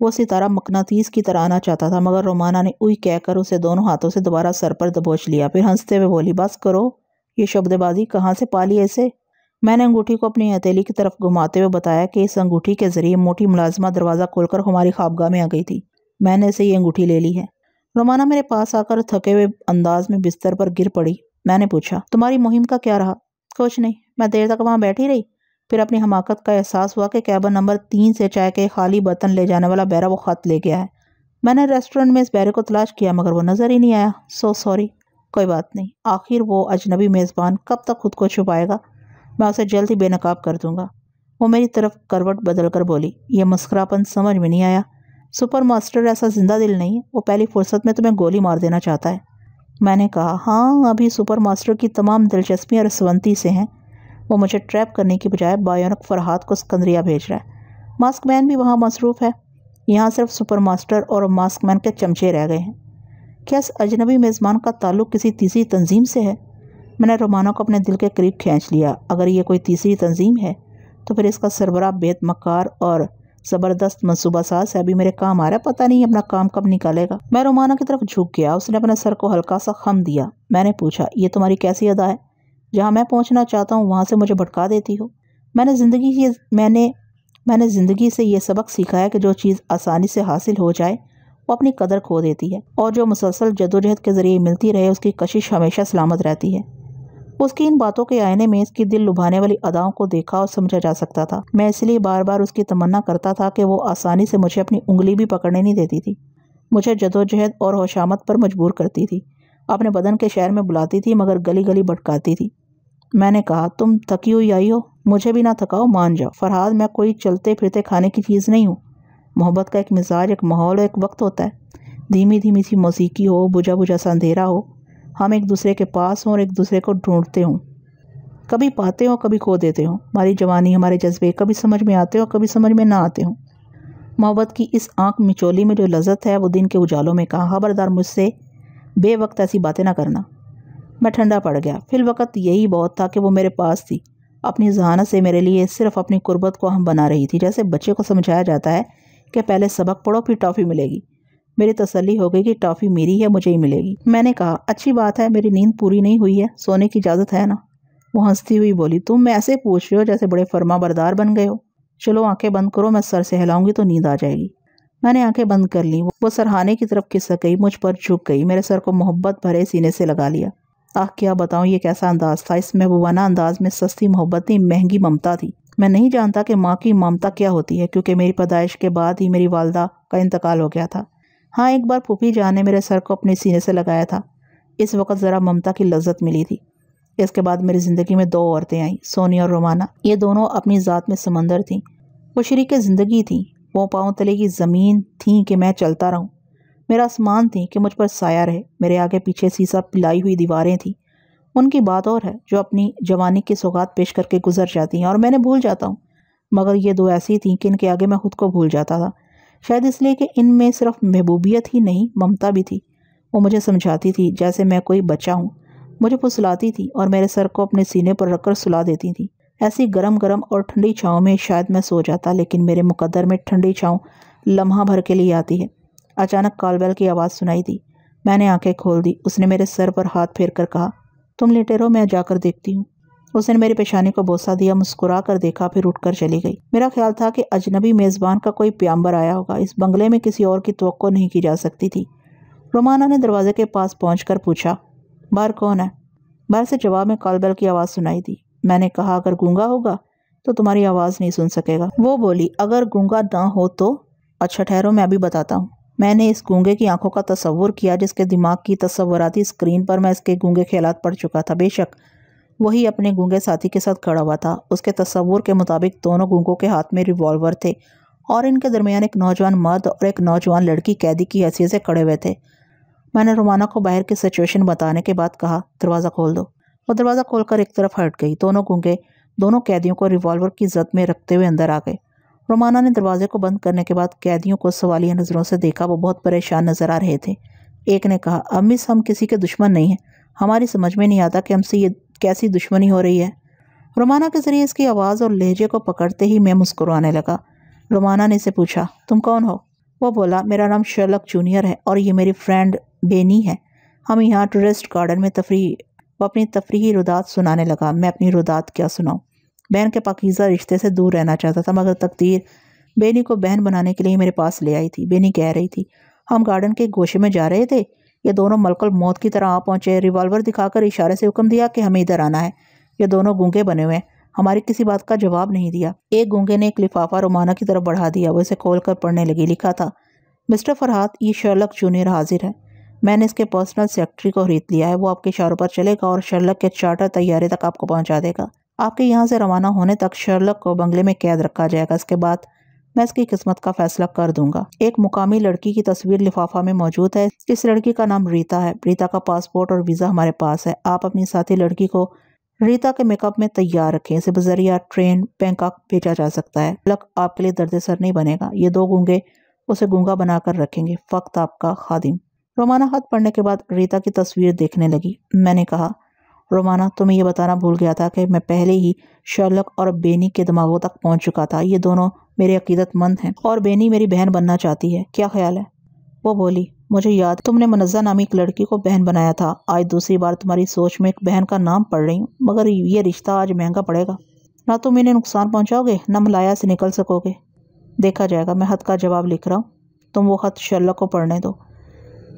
وہ ستارہ مقناطیس کی طرح آنا چاہتا تھا، مگر رومانہ نے اوئی کہہ کر اسے دونوں ہاتھوں سے دوبارہ سر پر دبوچ لیا۔ پھر ہنستے ہوئے بولی، بس کرو، یہ شعبدے بازی کہاں سے پالی ایسے؟ میں نے انگوٹھی کو اپنی ہتھیلی کی طرف گھماتے ہوئے بتایا کہ اس انگوٹھی کے ذریعے موٹی ملازمہ دروازہ کھول کر ہماری خوابگاہ میں آ گئی تھی۔ میں نے اسے یہ انگوٹھی لے لی ہے۔ رومانہ میرے پاس آ کر تھکے ہوئے انداز میں بستر پر گر پڑی۔ میں نے پوچھا، تمہاری مہم کا کیا رہا؟ کچھ نہیں، میں دیر تک وہاں بیٹھی رہی۔ پھر اپنی حماقت کا احساس ہوا کہ کیبن نمبر 3 سے چائے کے خالی برتن لے جانے والا بیرا وہ خط لے گیا ہے۔ میں نے ریسٹورنٹ میں اس بیرے کو تلاش کیا مگر وہ نظر ہی نہیں آیا۔ So sorry. کوئی بات نہیں، آخر وہ اجنبی میزبان کب تک خود کو چھپائے گا؟ میں اسے جلد ہی بے نقاب کر دوں گا۔ وہ میری طرف کروٹ بدل کر بولی، یہ مسخرہ پن سمجھ میں نہیں آیا۔ سپر ماسٹر ایسا زندہ دل نہیں ہے، وہ پہلی فرصت میں تمہیں گولی مار دینا چاہتا ہے۔ میں نے کہا، ہاں، ابھی سپر ماسٹر کی تمام دلچسپیاں رسونتی سے ہیں۔ وہ مجھے ٹریپ کرنے کی بجائے بایونک فرحات کو سکندریہ بھیج رہا ہے۔ ماسک مین بھی وہاں مصروف ہے۔ یہاں صرف سپر ماسٹر اور ماسک مین کے چمچے رہ گئے ہیں۔ کیا اس اجنبی میزبان کا تعلق کسی تیسری تنظیم سے ہے؟ میں نے رومانہ کو اپنے دل کے قریب کھینچ لیا۔ اگر یہ کوئی تیسری تنظیم ہے تو پھر اس کا سربراہ بید مکار اور زبردست منصوبہ ساز ہے۔ ابھی میرے کام آ رہا ہے، پتہ نہیں اپنا کام کب نکالے گا۔ میں رومانہ کی طرف جھک گیا۔ اس نے اپنے سر کو ہلکا سا خم دیا۔ میں نے پوچھا، یہ تمہاری کیسی ادا ہے؟ جہاں میں پہنچنا چاہتا ہوں وہاں سے مجھے بھٹکا دیتی ہو۔ میں نے زندگی سے یہ سبق سیکھا ہے کہ جو چیز آسانی سے حاصل ہو جائے وہ اپنی قدر کھو دیتی ہے، اور جو مسلسل جدوجہد کے ذریعے ملتی رہے اس کی کشش ہمیشہ سلامت رہتی ہے۔ اس کی ان باتوں کے آئینے میں اس کی دل لبھانے والی اداؤں کو دیکھا اور سمجھا جا سکتا تھا۔ میں اس لیے بار بار اس کی تمنا کرتا تھا کہ وہ آسانی سے مجھے اپنی انگلی بھی پکڑنے نہیں دیتی تھی، مجھے جدوجہد اور ہوشامت پر مجبور کرتی تھی، اپنے بدن کے شہر میں بلاتی تھی مگر گلی گلی بھٹکاتی تھی۔ میں نے کہا، تم تھکی ہوئی آئی ہو، مجھے بھی نہ تھکاؤ، مان جاؤ۔ فرحاد، میں کوئی چلتے پھرتے کھانے کی چیز نہیں ہوں۔ محبت کا ایک مزاج، ایک ماحول، ایک وقت ہوتا ہے۔ دھیمی دھیمی سی موسیقی ہو، بجھا بجھا سا اندھیرا ہو، ہم ایک دوسرے کے پاس ہوں اور ایک دوسرے کو ڈھونڈتے ہوں، کبھی پاتے ہوں کبھی کھو دیتے ہوں۔ ہماری جوانی، ہمارے جذبے کبھی سمجھ میں آتے ہوں کبھی سمجھ میں نہ آتے ہوں۔ محبت کی اس آنکھ مچولی میں جو لذت ہے وہ دن کے اجالوں میں کہاں۔ خبردار، مجھ سے بے وقت ایسی باتیں نہ کرنا۔ میں ٹھنڈا پڑ گیا۔ فی الوقت یہی بہت تھا کہ وہ میرے پاس تھی، اپنی ذہانت سے میرے لیے صرف اپنی قربت کو اہم بنا رہی تھی، جیسے بچے کو سمجھایا جاتا ہے کہ پہلے سبق پڑھو پھر ٹافی ملے گی۔ میری تسلی ہو گئی کہ ٹافی میری ہے، مجھے ہی ملے گی۔ میں نے کہا، اچھی بات ہے، میری نیند پوری نہیں ہوئی ہے، سونے کی اجازت ہے نا؟ وہ ہنستی ہوئی بولی، تم ایسے پوچھ رہے ہو جیسے بڑے فرما بردار بن گئے ہو۔ چلو آنکھیں بند کرو، میں سر سے ہلاؤں گی تو نیند آ جائے گی۔ میں نے آنکھیں بند کر لیں۔ وہ سرہانے کی طرف کھسک گئی، مجھ پر جھک گئی، میرے سر کو محبت بھرے سینے سے لگا لیا۔ کیا بتاؤں یہ کیسا انداز تھا؟ اس محبوبانہ انداز میں سستی محبت نہیں، مہنگی ممتا تھی۔ میں نہیں جانتا کہ ماں کی ممتا کیا ہوتی ہے، کیونکہ میری پیدائش کے بعد ہی میری والدہ کا انتقال ہو گیا تھا۔ ہاں، ایک بار پھوپھی جان نے میرے سر کو اپنے سینے سے لگایا تھا، اس وقت ذرا ممتا کی لذت ملی تھی۔ اس کے بعد میری زندگی میں 2 عورتیں آئیں، سونی اور رومانہ۔ یہ دونوں اپنی ذات میں سمندر تھیں، وہ شریک زندگی تھیں، وہ پاؤں تلے کی زمین تھیں کہ میں چلتا رہوں، میرا آسمان تھی کہ مجھ پر سایہ رہے، میرے آگے پیچھے سیسا پلائی ہوئی دیواریں تھیں، ان کی بات اور ہے جو اپنی جوانی کی سوغات پیش کر کے گزر جاتی ہیں اور میں نے بھول جاتا ہوں، مگر یہ دو ایسی تھیں کہ ان کے آگے میں خود کو بھول جاتا تھا، شاید اس لیے کہ ان میں صرف محبوبیت ہی نہیں ممتا بھی تھی۔ وہ مجھے سمجھاتی تھی جیسے میں کوئی بچہ ہوں، مجھے پھسلاتی تھی اور میرے سر کو اپنے سینے پر رکھ کر سلا دیتی تھی۔ ایسی گرم گرم اور ٹھنڈی چھاؤں میں شاید میں سو جاتا، لیکن میرے مقدر میں ٹھنڈی چھاؤں لمحہ بھر کے لیے آتی ہے۔ اچانک کال بیل کی آواز سنائی دی۔ میں نے آنکھیں کھول دی۔ اس نے میرے سر پر ہاتھ پھیر کر کہا، تم لیٹے رہو، میں جا کر دیکھتی ہوں۔ اس نے میری پیشانی کو بوسہ دیا، مسکرا کر دیکھا، پھر اٹھ کر چلی گئی۔ میرا خیال تھا کہ اجنبی میزبان کا کوئی پیامبر آیا ہوگا، اس بنگلے میں کسی اور کی توقع نہیں کی جا سکتی تھی۔ رومانا نے دروازے کے پاس پہنچ کر پوچھا، باہر کون ہے؟ باہر سے جواب میں کال بیل کی آواز سنائی دی۔ میں نے کہا، اگر گونگا ہوگا تو تمہاری آواز نہیں سن سکے گا۔ وہ بولی، اگر گونگا نہ ہو تو؟ اچھا ٹھہرو، میں ابھی بتاتا ہوں۔ میں نے اس گونگے کی آنکھوں کا تصور کیا جس کے دماغ کی تصوراتی اسکرین پر میں اس کے گونگے خیالات پڑھ چکا تھا۔ بے شک وہی اپنے گونگے ساتھی کے ساتھ کھڑا ہوا تھا۔ اس کے تصور کے مطابق دونوں گونگوں کے ہاتھ میں ریوالور تھے اور ان کے درمیان ایک نوجوان مرد اور ایک نوجوان لڑکی قیدی کی حیثیت سے کھڑے ہوئے تھے۔ میں نے رومانا کو باہر کی سچویشن بتانے کے بعد کہا، دروازہ کھول دو۔ وہ دروازہ کھول کر ایک طرف ہٹ گئی۔ دونوں گونگے دونوں قیدیوں کو ریوالور کی زد میں رکھتے ہوئے اندر آ گئے۔ رومانا نے دروازے کو بند کرنے کے بعد قیدیوں کو سوالیہ نظروں سے دیکھا۔ وہ بہت پریشان نظر آ رہے تھے۔ ایک نے کہا، اب مس ہم کسی کے دشمن نہیں ہیں، ہماری سمجھ میں نہیں آتا کہ ہم سے یہ کیسی دشمنی ہو رہی ہے۔ رومانا کے ذریعے اس کی آواز اور لہجے کو پکڑتے ہی میں مسکرانے لگا۔ رومانا نے اسے پوچھا، تم کون ہو؟ وہ بولا، میرا نام شرلک جونیئر ہے اور یہ میری فرینڈ بینی ہے۔ ہم یہاں ٹورسٹ گارڈن میں وہ اپنی تفریحی ردات سنانے لگا۔ میں اپنی ردات کیا سناؤں؟ بہن کے پاکیزہ رشتے سے دور رہنا چاہتا تھا، مگر تقدیر بینی کو بہن بنانے کے لیے میرے پاس لے آئی تھی۔ بینی کہہ رہی تھی، ہم گارڈن کے گوشے میں جا رہے تھے، یہ دونوں ملک الموت کی طرح آ پہنچے، ریوالور دکھا کر اشارے سے حکم دیا کہ ہمیں ادھر آنا ہے۔ یہ دونوں گونگے بنے ہوئے ہیں، ہماری کسی بات کا جواب نہیں دیا۔ ایک گونگے نے ایک لفافہ رومانا کی طرف بڑھا دیا۔ وہ اسے کھول کر پڑھنے لگی۔ لکھا تھا، مسٹر فرحات، یہ شرلک جونیئر حاضر ہے۔ میں نے اس کے پرسنل سیکرٹری کو خرید لیا ہے، وہ آپ کے اشاروں پر چلے گا اور شرلک کے چارٹر طیارے تک آپ کو پہنچا دے گا۔ آپ کے یہاں سے روانہ ہونے تک شرلک کو بنگلے میں قید رکھا جائے گا، اس کے بعد میں اس کی قسمت کا فیصلہ کر دوں گا۔ ایک مقامی لڑکی کی تصویر لفافہ میں موجود ہے۔ اس لڑکی کا نام ریتا ہے۔ ریتا کا پاسپورٹ اور ویزا ہمارے پاس ہے۔ آپ اپنی ساتھی لڑکی کو ریتا کے میک اپ میں تیار رکھیں، اسے بذریعہ ٹرین بینکاک بھیجا جا سکتا ہے۔ شرلک آپ کے لیے درد سر نہیں بنے گا، یہ دو گونگے اسے گونگا بنا کر رکھیں گے۔ فقط آپ کا خادم۔ رومانا خط پڑھنے کے بعد ریتا کی تصویر دیکھنے لگی۔ میں نے کہا، رومانا، تمہیں یہ بتانا بھول گیا تھا کہ میں پہلے ہی شرلک اور بینی کے دماغوں تک پہنچ چکا تھا۔ یہ دونوں میرے عقیدت مند ہیں اور بینی میری بہن بننا چاہتی ہے۔ کیا خیال ہے؟ وہ بولی، مجھے یاد تم نے منزہ نامی ایک لڑکی کو بہن بنایا تھا۔ آج دوسری بار تمہاری سوچ میں ایک بہن کا نام پڑھ رہی ہوں، مگر یہ رشتہ آج مہنگا پڑے گا۔ نہ تم انہیں نقصان پہنچاؤ گے، نہ ملایا سے نکل سکو گے۔ دیکھا جائے گا، میں خط کا جواب لکھ رہا ہوں، تم وہ خط شرلک کو پڑھنے دو۔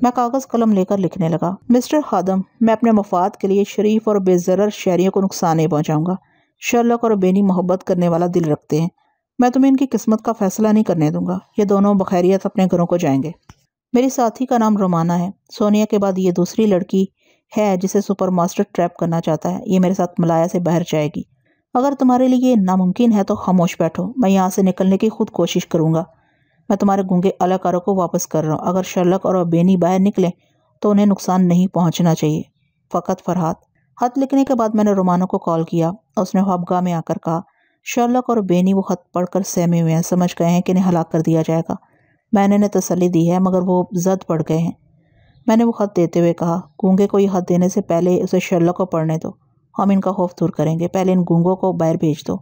میں کاغذ قلم لے کر لکھنے لگا، مسٹر خادم، میں اپنے مفاد کے لیے شریف اور بے ضرر شہریوں کو نقصان نہیں پہنچاؤں گا۔ شرلک اور بینی محبت کرنے والا دل رکھتے ہیں، میں تمہیں ان کی قسمت کا فیصلہ نہیں کرنے دوں گا۔ یہ دونوں بخیریت اپنے گھروں کو جائیں گے۔ میری ساتھی کا نام رومانا ہے۔ سونیا کے بعد یہ دوسری لڑکی ہے جسے سپر ماسٹر ٹریپ کرنا چاہتا ہے۔ یہ میرے ساتھ ملایا سے باہر جائے گی۔ اگر تمہارے لیے یہ ناممکن ہے تو خاموش بیٹھو، میں یہاں سے نکلنے کی خود کوشش کروں گا۔ میں تمہارے گونگے الاکاروں کو واپس کر رہا ہوں۔ اگر شرلک اور بینی باہر نکلیں تو انہیں نقصان نہیں پہنچنا چاہیے۔ فقط فرحات۔ خط لکھنے کے بعد میں نے رومانا کو کال کیا۔ اس نے خوابگاہ میں آ کر کہا، شرلک اور بینی وہ خط پڑھ کر سہمے ہوئے ہیں، سمجھ گئے ہیں کہ انہیں ہلاک کر دیا جائے گا۔ میں نے انہیں تسلی دی ہے، مگر وہ زد پڑ گئے ہیں۔ میں نے وہ خط دیتے ہوئے کہا، گونگے کو یہ خط دینے سے پہلے اسے شرلک کو پڑھنے دو، ہم ان کا خوف دور کریں گے۔ پہلے ان گونگوں کو باہر بھیج دو،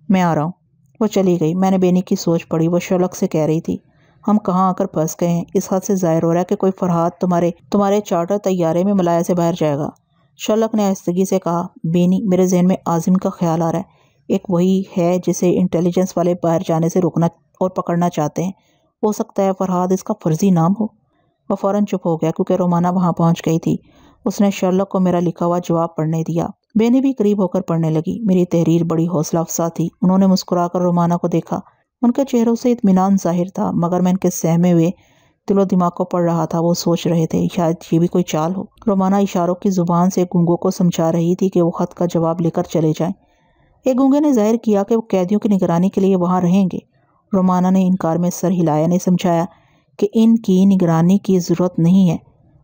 میں آ رہا ہوں۔ وہ چلی گئی۔ میں نے بینی کی سوچ پڑھی۔ وہ شرلک سے کہہ رہی تھی، ہم کہاں آ کر پھنس گئے ہیں۔ اس خط سے ظاہر ہو رہا ہے کہ کوئی فرحات تمہارے چارٹر طیارے میں ملایا سے باہر جائے گا۔ شرلک نے آہستگی سے کہا، بینی، میرے ذہن میں عازم کا خیال آ رہا ہے۔ ایک وہی ہے جسے انٹیلیجنس والے باہر جانے سے روکنا اور پکڑنا چاہتے ہیں۔ ہو سکتا ہے فرحات اس کا فرضی نام ہو۔ وہ فوراً چپ ہو گیا کیونکہ رومانا وہاں پہنچ گئی تھی۔ اس نے شرلک کو میرا لکھا ہوا جواب پڑھنے دیا۔ بینی بھی قریب ہو کر پڑھنے لگی۔ میری تحریر بڑی حوصلہ افزا تھی۔ انہوں نے مسکرا کر رومانا کو دیکھا۔ ان کے چہروں سے اطمینان ظاہر تھا، مگر میں ان کے سہمے ہوئے دل و دماغ کو پڑھ رہا تھا۔ وہ سوچ رہے تھے شاید یہ بھی کوئی چال ہو۔ رومانا اشاروں کی زبان سے گونگوں کو سمجھا رہی تھی کہ وہ خط کا جواب لے کر چلے جائیں۔ ایک گونگے نے ظاہر کیا کہ وہ قیدیوں کی نگرانی کے لیے وہاں رہیں گے۔ رومانا نے انکار میں سر ہلایا، نے سمجھایا کہ ان کی نگرانی کی ضرورت نہیں ہے۔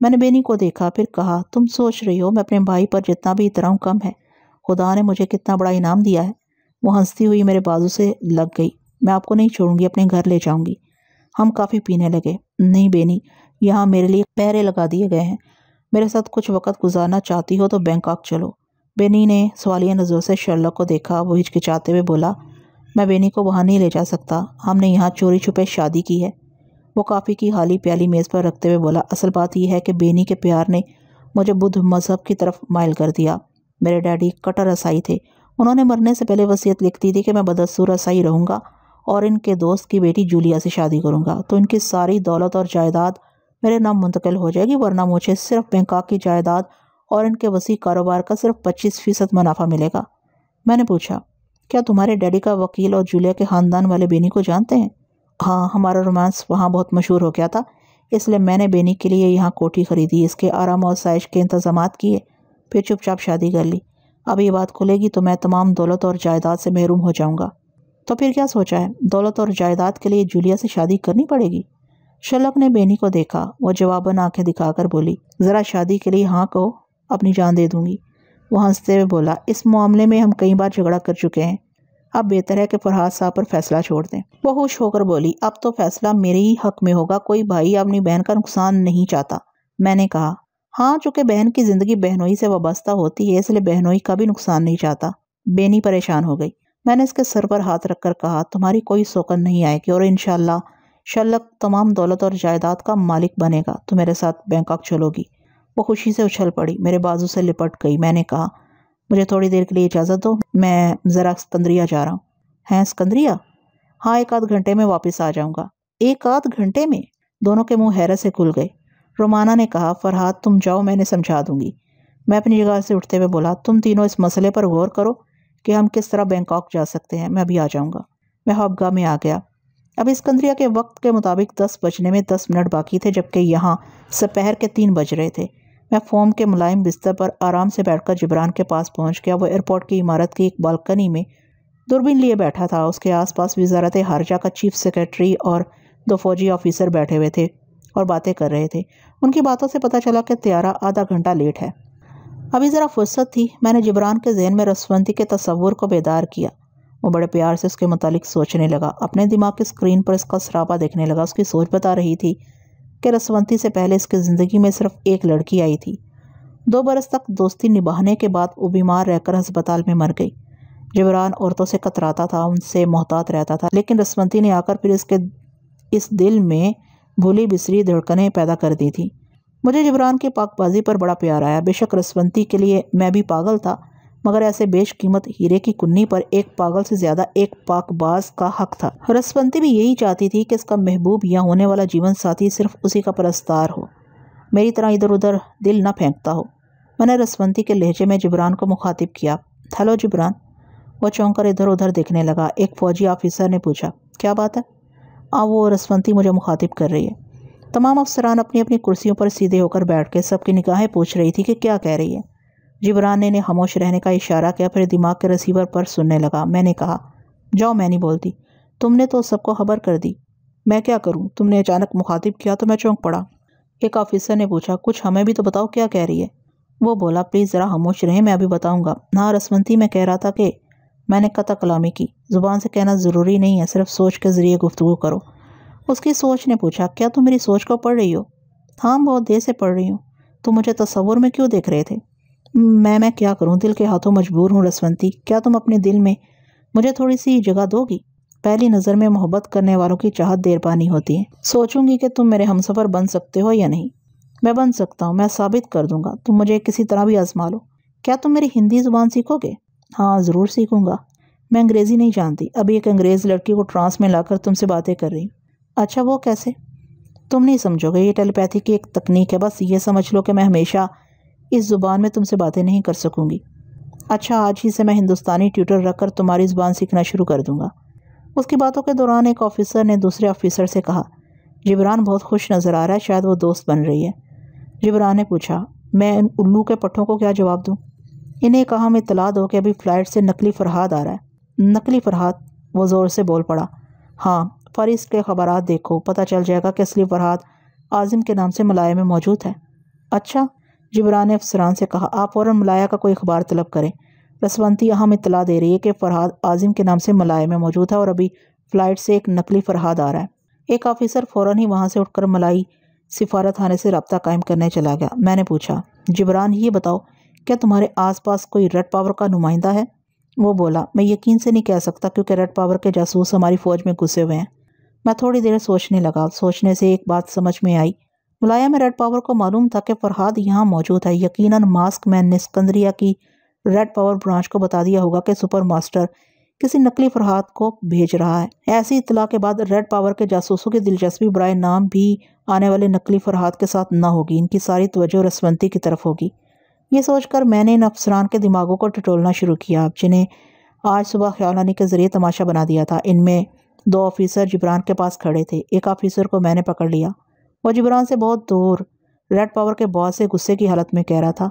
میں نے بینی کو دیکھا، پھر کہا تم سوچ رہی ہو میں اپنے بھائی پر جتنا بھی اتراؤں کم ہے؟ خدا نے مجھے کتنا بڑا انعام دیا ہے۔ وہ ہنستی ہوئی میرے بازو سے لگ گئی۔ میں آپ کو نہیں چھوڑوں گی، اپنے گھر لے جاؤں گی۔ ہم کافی پینے لگے۔ نہیں بینی، یہاں میرے لیے پہرے لگا دیے گئے ہیں، میرے ساتھ کچھ وقت گزارنا چاہتی ہو تو بینکاک چلو۔ بینی نے سوالیہ نظروں سے شرلک کو دیکھا۔ وہ ہچکچاتے ہوئے بولا، میں بینی کو وہاں نہیں لے جا سکتا، ہم نے یہاں چوری چھپے شادی کی ہے۔ وہ کافی کی خالی پیالی میز پر رکھتے ہوئے بولا، اصل بات یہ ہے کہ بینی کے پیار نے مجھے بدھ مذہب کی طرف مائل کر دیا۔ میرے ڈیڈی کٹر عیسائی تھے، انہوں نے مرنے سے پہلے وصیت لکھ دی تھی کہ میں بدستور عیسائی رہوں گا اور ان کے دوست کی بیٹی جولیا سے شادی کروں گا تو ان کی ساری دولت اور جائیداد میرے نام منتقل ہو جائے گی، ورنہ مجھے صرف بینکاک کی جائیداد اور ان کے وسیع کاروبار کا صرف 25% منافع ملے گا۔ میں نے پوچھا، کیا تمہارے ڈیڈی کا وکیل اور جولیا کے خاندان والے بینی کو جانتے ہیں؟ ہاں، ہمارا رومانس وہاں بہت مشہور ہو گیا تھا، اس لیے میں نے بینی کے لیے یہاں کوٹھی خریدی، اس کے آرام و آسائش کے انتظامات کیے، پھر چپ چاپ شادی کر لی۔ اب یہ بات کھلے گی تو میں تمام دولت اور جائیداد سے محروم ہو جاؤں گا۔ تو پھر کیا سوچا ہے؟ دولت اور جائیداد کے لیے جولیا سے شادی کرنی پڑے گی؟ شرلک نے بینی کو دیکھا۔ وہ جواباً آنکھیں دکھا کر بولی، ذرا شادی کے لیے ہاں کہو، اپنی جان دے دوں گی۔ وہ ہنستے ہوئے بولا، اس معاملے میں ہم کئی بار جھگڑا کر چکے ہیں، اب بہتر ہے کہ فرحات صاحب پر فیصلہ چھوڑ دیں۔ وہ خوش ہو کر بولی، اب تو فیصلہ میرے ہی حق میں ہوگا، کوئی بھائی اپنی بہن کا نقصان نہیں چاہتا۔ میں نے کہا، ہاں، چونکہ بہن کی زندگی بہنوئی سے وابستہ ہوتی ہے، اس لیے بہنوئی کا بھی نقصان نہیں چاہتا۔ بینی پریشان ہو گئی۔ میں نے اس کے سر پر ہاتھ رکھ کر کہا، تمہاری کوئی سوکن نہیں آئے گی اور انشاءاللہ شرلک تمام دولت اور جائیداد کا مالک بنے گا۔ تو میرے ساتھ بینکاک چلو گی؟ وہ خوشی سے اچھل پڑی، میرے بازو سے لپٹ گئی۔ میں نے کہا، مجھے تھوڑی دیر کے لیے اجازت دو، میں ذرا اسکندریہ جا رہا ہوں۔ ہیں اسکندریہ؟ ہاں، 1 آدھ گھنٹے میں واپس آ جاؤں گا۔ 1 آدھ گھنٹے میں؟ دونوں کے منہ حیرت سے کھل گئے۔ رومانہ نے کہا، فرحات تم جاؤ، میں نے سمجھا دوں گی۔ میں اپنی جگہ سے اٹھتے ہوئے بولا، تم تینوں اس مسئلے پر غور کرو کہ ہم کس طرح بینکاک جا سکتے ہیں، میں ابھی آ جاؤں گا۔ میں خوابگاہ میں آ گیا۔ اب اسکندریہ کے وقت کے مطابق 10 بجنے میں 10 منٹ باقی تھے، جبکہ یہاں سپہر کے 3 بج رہے تھے۔ میں فوم کے ملائم بستر پر آرام سے بیٹھ کر جبران کے پاس پہنچ گیا۔ وہ ایئرپورٹ کی عمارت کی ایک بالکنی میں دوربین لیے بیٹھا تھا۔ اس کے آس پاس وزارت خارجہ کا چیف سیکرٹری اور 2 فوجی آفیسر بیٹھے ہوئے تھے اور باتیں کر رہے تھے۔ ان کی باتوں سے پتہ چلا کہ طیارہ آدھا گھنٹہ لیٹ ہے۔ ابھی ذرا فرصت تھی، میں نے جبران کے ذہن میں رسونتی کے تصور کو بیدار کیا۔ وہ بڑے پیار سے اس کے متعلق سوچنے لگا، اپنے دماغ کی اسکرین پر اس کا سراپا دیکھنے لگا۔ اس کی سوچ بتا رہی تھی کہ رسونتی سے پہلے اس کی زندگی میں صرف ایک لڑکی آئی تھی۔ 2 برس تک دوستی نبھانے کے بعد وہ بیمار رہ کر ہسپتال میں مر گئی۔ جبران عورتوں سے کتراتا تھا، ان سے محتاط رہتا تھا، لیکن رسونتی نے آ کر پھر اس دل میں بھولی بسری دھڑکنیں پیدا کر دی تھی۔ مجھے جبران کی پاک بازی پر بڑا پیار آیا۔ بے شک رسونتی کے لیے میں بھی پاگل تھا، مگر ایسے بیش قیمت ہیرے کی کنی پر ایک پاگل سے زیادہ ایک پاک باز کا حق تھا۔ رسونتی بھی یہی چاہتی تھی کہ اس کا محبوب یا ہونے والا جیون ساتھی صرف اسی کا پرستار ہو، میری طرح ادھر ادھر دل نہ پھینکتا ہو۔ میں نے رسونتی کے لہجے میں جبران کو مخاطب کیا، ہیلو جبران۔ وہ چونک کر ادھر ادھر دیکھنے لگا۔ ایک فوجی آفیسر نے پوچھا، کیا بات ہے؟ وہ رسونتی مجھے مخاطب کر رہی ہے۔ تمام افسران اپنی اپنی کرسیوں پر سیدھے ہو کر بیٹھ کے سب کی نگاہیں پوچھ رہی تھی کہ کیا کہہ رہی ہے۔ جبران نے خاموش رہنے کا اشارہ کیا، پھر دماغ کے ریسیور پر سننے لگا۔ میں نے کہا، جاؤ، میں نہیں بولتی، تم نے تو سب کو خبر کر دی، میں کیا کروں؟ تم نے اچانک مخاطب کیا تو میں چونک پڑا۔ ایک آفیسر نے پوچھا، کچھ ہمیں بھی تو بتاؤ کیا کہہ رہی ہے؟ وہ بولا، پلیز ذرا خاموش رہیں، میں ابھی بتاؤں گا۔ ہاں رسونتی، میں کہہ رہا تھا کہ میں نے قطع کلامی کی، زبان سے کہنا ضروری نہیں ہے، صرف سوچ کے ذریعے گفتگو کرو۔ اس کی سوچ نے پوچھا، کیا تم میری سوچ کو پڑھ رہی ہو؟ ہاں، بہت دیر سے پڑھ رہی ہوں۔ تم مجھے تصور میں کیوں دیکھ رہے تھے؟ میں کیا کروں، دل کے ہاتھوں مجبور ہوں رسونتی۔ کیا تم اپنے دل میں مجھے تھوڑی سی جگہ دو گی؟ پہلی نظر میں محبت کرنے والوں کی چاہت دیر پانی ہوتی ہے۔ سوچوں گی کہ تم میرے ہمسفر بن سکتے ہو یا نہیں۔ میں بن سکتا ہوں، میں ثابت کر دوں گا، تم مجھے کسی طرح بھی آزما لو۔ کیا تم میری ہندی زبان سیکھو گے؟ ہاں ضرور سیکھوں گا، میں انگریزی نہیں جانتی، ابھی ایک انگریز لڑکی کو ٹرانس میں لا کر تم سے باتیں کر رہی ہوں۔ اچھا، وہ کیسے؟ تم نہیں سمجھو گے، یہ ٹیلی پیتھی کی ایک تکنیک ہے، بس یہ سمجھ لو کہ میں ہمیشہ اس زبان میں تم سے باتیں نہیں کر سکوں گی۔ اچھا، آج ہی سے میں ہندوستانی ٹیوٹر رکھ کر تمہاری زبان سیکھنا شروع کر دوں گا۔ اس کی باتوں کے دوران ایک آفیسر نے دوسرے آفیسر سے کہا، جبران بہت خوش نظر آ رہا ہے، شاید وہ دوست بن رہی ہے۔ جبران نے پوچھا، میں ان الو کے پٹھوں کو کیا جواب دوں؟ انہیں کہا، ہمیں اطلاع دو کہ ابھی فلائٹ سے نقلی فرہاد آ رہا ہے۔ نقلی فرہاد؟ وہ زور سے بول پڑا۔ ہاں، فارسٹ کے خبرات دیکھو، پتہ چل جائے گا کہ اصلی فرہاد عاظم کے نام سے ملائے میں موجود ہے۔ اچھا، جبران نے افسران سے کہا، آپ فوراً ملایا کا کوئی اخبار طلب کریں۔ رسونتی اہم اطلاع دے رہی ہے کہ فرحاد عاظم کے نام سے ملائے میں موجود ہے اور ابھی فلائٹ سے ایک نقلی فرحاد آ رہا ہے۔ ایک آفیسر فوراً ہی وہاں سے اٹھ کر ملائی سفارت خانے سے رابطہ قائم کرنے چلا گیا۔ میں نے پوچھا، جبران یہ بتاؤ کیا تمہارے آس پاس کوئی ریڈ پاور کا نمائندہ ہے؟ وہ بولا، میں یقین سے نہیں کہہ سکتا کیونکہ ریڈ پاور کے جاسوس ہماری فوج میں گھسے ہوئے ہیں۔ میں تھوڑی دیر سوچنے لگا، سوچنے سے ایک بات سمجھ میں آئی۔ ملایا میں ریڈ پاور کو معلوم تھا کہ فرحاد یہاں موجود ہے۔ یقیناً ماسک مین نے اسکندریہ کی ریڈ پاور برانچ کو بتا دیا ہوگا کہ سپر ماسٹر کسی نقلی فرحاد کو بھیج رہا ہے۔ ایسی اطلاع کے بعد ریڈ پاور کے جاسوسوں کی دلچسپی برائے نام بھی آنے والے نقلی فرحاد کے ساتھ نہ ہوگی، ان کی ساری توجہ رسونتی کی طرف ہوگی۔ یہ سوچ کر میں نے ان افسران کے دماغوں کو ٹٹولنا شروع کیا جنہیں آج صبح خیال آنے کے ذریعے تماشا بنا دیا تھا۔ ان میں 2 آفیسر جبران کے پاس کھڑے تھے۔ ایک آفیسر کو میں نے پکڑ لیا، وہ جبران سے بہت دور ریڈ پاور کے باس سے غصے کی حالت میں کہہ رہا تھا،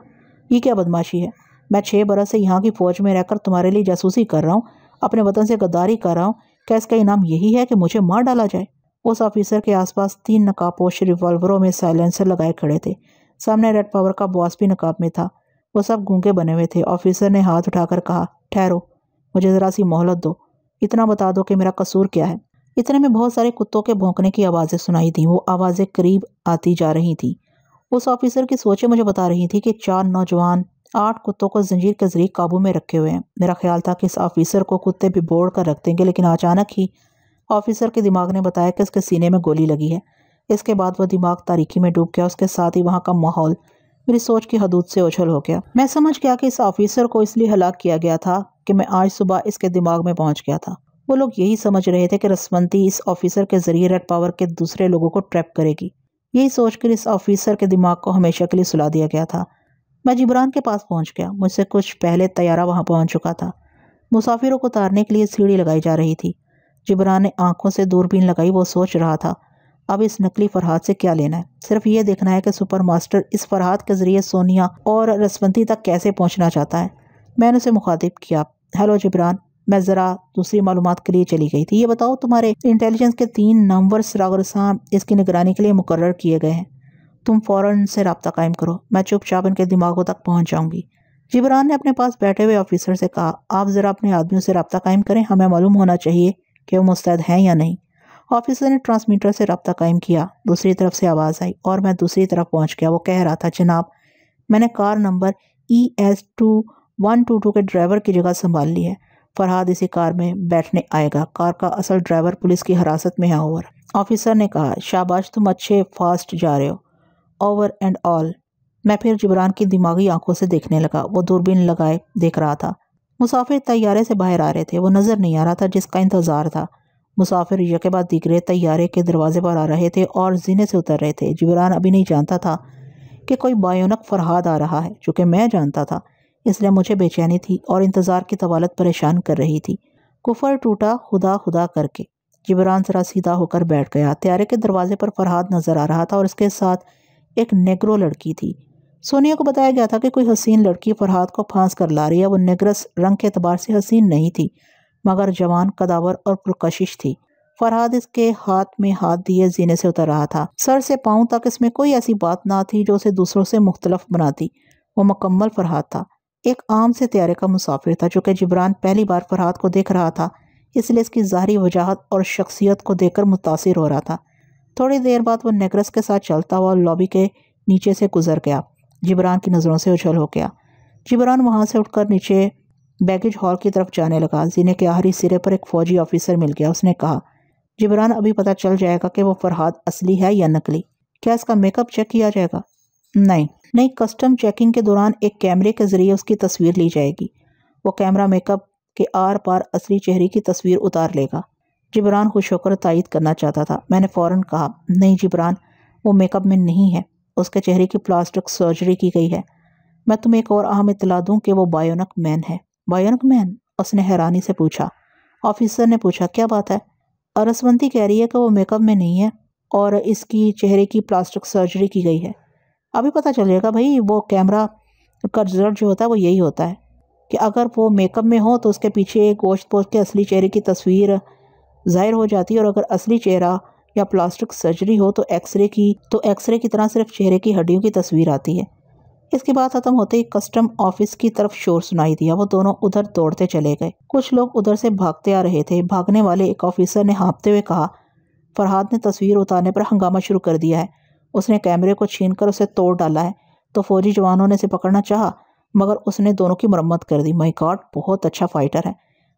یہ کیا بدماشی ہے؟ میں 6 برس سے یہاں کی فوج میں رہ کر تمہارے لیے جاسوسی کر رہا ہوں، اپنے وطن سے غداری کر رہا ہوں، کیا اس کا انعام یہی ہے کہ مجھے مار ڈالا جائے؟ اس آفیسر کے آس پاس 3 نقاب پوش ریوالوروں میں سائلنسر لگائے کھڑے تھے۔ سامنے ریڈ پاور کا باس بھی نقاب میں تھا۔ وہ سب گونگے بنے ہوئے تھے۔ آفیسر نے ہاتھ اٹھا کر کہا، ٹھہرو، مجھے ذرا سی مہلت دو، اتنا بتا دو کہ میرا قصور کیا ہے۔ اتنے میں بہت سارے کتوں کے بھونکنے کی آوازیں سنائی دیں۔ وہ آوازیں قریب آتی جا رہی تھیں۔ اس آفیسر کی سوچیں مجھے بتا رہی تھی کہ 4 نوجوان 8 کتوں کو زنجیر کے ذریعے قابو میں رکھے ہوئے ہیں۔ میرا خیال تھا کہ اس آفیسر کو کتے بھی بوڑ کر رکھ دیں گے، لیکن اچانک ہی آفیسر کے دماغ نے بتایا کہ اس کے سینے میں گولی لگی ہے۔ اس کے بعد وہ دماغ تاریکی میں ڈوب گیا، اس کے ساتھ ہی وہاں کا ماحول میری سوچ کی حدود سے اوجھل ہو گیا۔ میں سمجھ گیا کہ اس آفیسر کو اس لیے ہلاک کیا گیا تھا کہ میں آج صبح اس کے دماغ میں پہنچ گیا تھا۔ وہ لوگ یہی سمجھ رہے تھے کہ رسونتی اس آفیسر کے ذریعے ریڈ پاور کے دوسرے لوگوں کو ٹریپ کرے گی۔ یہی سوچ کر اس آفیسر کے دماغ کو ہمیشہ کے لیے سلا دیا گیا تھا۔ میں جبران کے پاس پہنچ گیا۔ مجھ سے کچھ پہلے طیارہ وہاں پہنچ چکا تھا۔ مسافروں کو اتارنے کے لیے سیڑھی لگائی جا رہی تھی۔ جبران نے آنکھوں سے دوربین لگائی۔ وہ سوچ رہا تھا، اب اس نقلی فرحاد سے کیا لینا ہے؟ صرف یہ دیکھنا ہے کہ سپر ماسٹر اس فرحاد کے ذریعے سونیا اور رسونتی تک کیسے پہنچنا چاہتا ہے۔ میں نے اسے مخاطب کیا، ہیلو جبران، میں ذرا دوسری معلومات کے لیے چلی گئی تھی۔ یہ بتاؤ، تمہارے انٹیلیجنس کے 3 نامور سراغرساں اس کی نگرانی کے لیے مقرر کیے گئے ہیں۔ تم فوراً سے رابطہ قائم کرو، میں چپ چاپ ان کے دماغوں تک پہنچ جاؤں گی۔ جبران نے اپنے پاس بیٹھے ہوئے آفیسر سے کہا، آپ ذرا اپنے آدمیوں سے رابطہ قائم کریں، ہمیں معلوم ہونا چاہیے کہ وہ مستعد ہیں یا نہیں۔ آفیسر نے ٹرانسمیٹر سے رابطہ قائم کیا۔ دوسری طرف سے آواز آئی اور میں دوسری طرف پہنچ گیا۔ وہ کہہ رہا تھا، جناب، میں نے کار نمبر ES2122 کے ڈرائیور کی جگہ سنبھال لی ہے۔ فرحاد اسی کار میں بیٹھنے آئے گا۔ کار کا اصل ڈرائیور پولیس کی حراست میں ہے، اوور۔ آفیسر نے کہا، شاباش، تم اچھے فاسٹ جا رہے ہو، اوور اینڈ آل۔ میں پھر جبران کی دماغی آنکھوں سے دیکھنے لگا۔ وہ دوربین لگائے دیکھ رہا تھا۔ مسافر طیارے سے باہر آ رہے تھے۔ وہ نظر نہیں آ رہا تھا جس کا انتظار تھا۔ مسافر یکے بعد دیگرے طیارے کے دروازے پر آ رہے تھے اور زینے سے اتر رہے تھے۔ جبران ابھی نہیں جانتا تھا کہ کوئی بایونک فرحاد آ رہا ہے، چونکہ میں جانتا تھا، اس لیے مجھے بے چینی تھی اور انتظار کی طوالت پریشان کر رہی تھی۔ کفر ٹوٹا خدا خدا کر کے۔ جبران ذرا سیدھا ہو کر بیٹھ گیا۔ طیارے کے دروازے پر فرحاد نظر آ رہا تھا اور اس کے ساتھ ایک نیگرو لڑکی تھی۔ سونیا کو بتایا گیا تھا کہ کوئی حسین لڑکی فرحاد کو پھانس کر لا رہی ہے۔ وہ نیگرس رنگ کے اعتبار سے حسین نہیں تھی، مگر جوان، قداور اور پرکشش تھی۔ فرحاد اس کے ہاتھ میں ہاتھ دیے زینے سے اتر رہا تھا۔ سر سے پاؤں تک اس میں کوئی ایسی بات نہ تھی جو اسے دوسروں سے مختلف بناتی۔ وہ مکمل فرحاد تھا، ایک عام سے طیارے کا مسافر تھا۔ چونکہ جبران پہلی بار فرحاد کو دیکھ رہا تھا، اس لیے اس کی ظاہری وجاہت اور شخصیت کو دیکھ کر متاثر ہو رہا تھا۔ تھوڑی دیر بعد وہ نیگرس کے ساتھ چلتا ہوا لابی کے نیچے سے گزر گیا، جبران کی نظروں سے اوجھل ہو گیا۔ جبران وہاں سے اٹھ کر نیچے بیگیج ہال کی طرف جانے لگا۔ زینے کے آخری سرے پر ایک فوجی آفیسر مل گیا۔ اس نے کہا، جبران، ابھی پتہ چل جائے گا کہ وہ فرحاد اصلی ہے یا نقلی۔ کیا اس کا میک اپ چیک کیا جائے گا؟ نہیں، کسٹم چیکنگ کے دوران ایک کیمرے کے ذریعے اس کی تصویر لی جائے گی۔ وہ کیمرہ میک اپ کے آر پار اصلی چہرے کی تصویر اتار لے گا۔ جبران خوش ہو کر تائید کرنا چاہتا تھا۔ میں نے فوراً کہا، نہیں جبران، وہ میک اپ میں نہیں ہے، اس کے چہرے کی پلاسٹک سرجری کی گئی ہے۔ میں تمہیں ایک اور اہم اطلاع دوں کہ وہ بایونک مین ہے۔ بایونک مین؟ اس نے حیرانی سے پوچھا۔ آفیسر نے پوچھا، کیا بات ہے؟ رسونتی کہہ رہی ہے کہ وہ میک اپ میں نہیں ہے اور اس کی چہرے کی پلاسٹک سرجری کی گئی ہے۔ ابھی پتہ چلے گا بھائی، وہ کیمرہ کا رزلٹ جو ہوتا ہے وہ یہی ہوتا ہے کہ اگر وہ میک اپ میں ہو تو اس کے پیچھے گوشت پوش کے اصلی چہرے کی تصویر ظاہر ہو جاتی ہے، اور اگر اصلی چہرہ یا پلاسٹک سرجری ہو تو ایکس رے کی طرح صرف چہرے کی ہڈیوں کی تصویر آتی ہے۔ اس کی بات ختم ہوتے ہی کسٹم آفس کی طرف شور سنائی دیا۔ وہ دونوں ادھر دوڑتے چلے گئے۔ کچھ لوگ ادھر سے بھاگتے آ رہے تھے۔ بھاگنے والے ایک آفیسر نے ہانپتے ہوئے کہا، فرحاد نے تصویر اتارنے پر ہنگامہ شروع کر دیا ہے۔ اس نے کیمرے کو چھین کر اسے توڑ ڈالا ہے۔ تو فوجی جوانوں نے اسے پکڑنا چاہا مگر اس نے دونوں کی مرمت کر دی۔ مائی گاڈ، بہت اچھا فائٹر ہے۔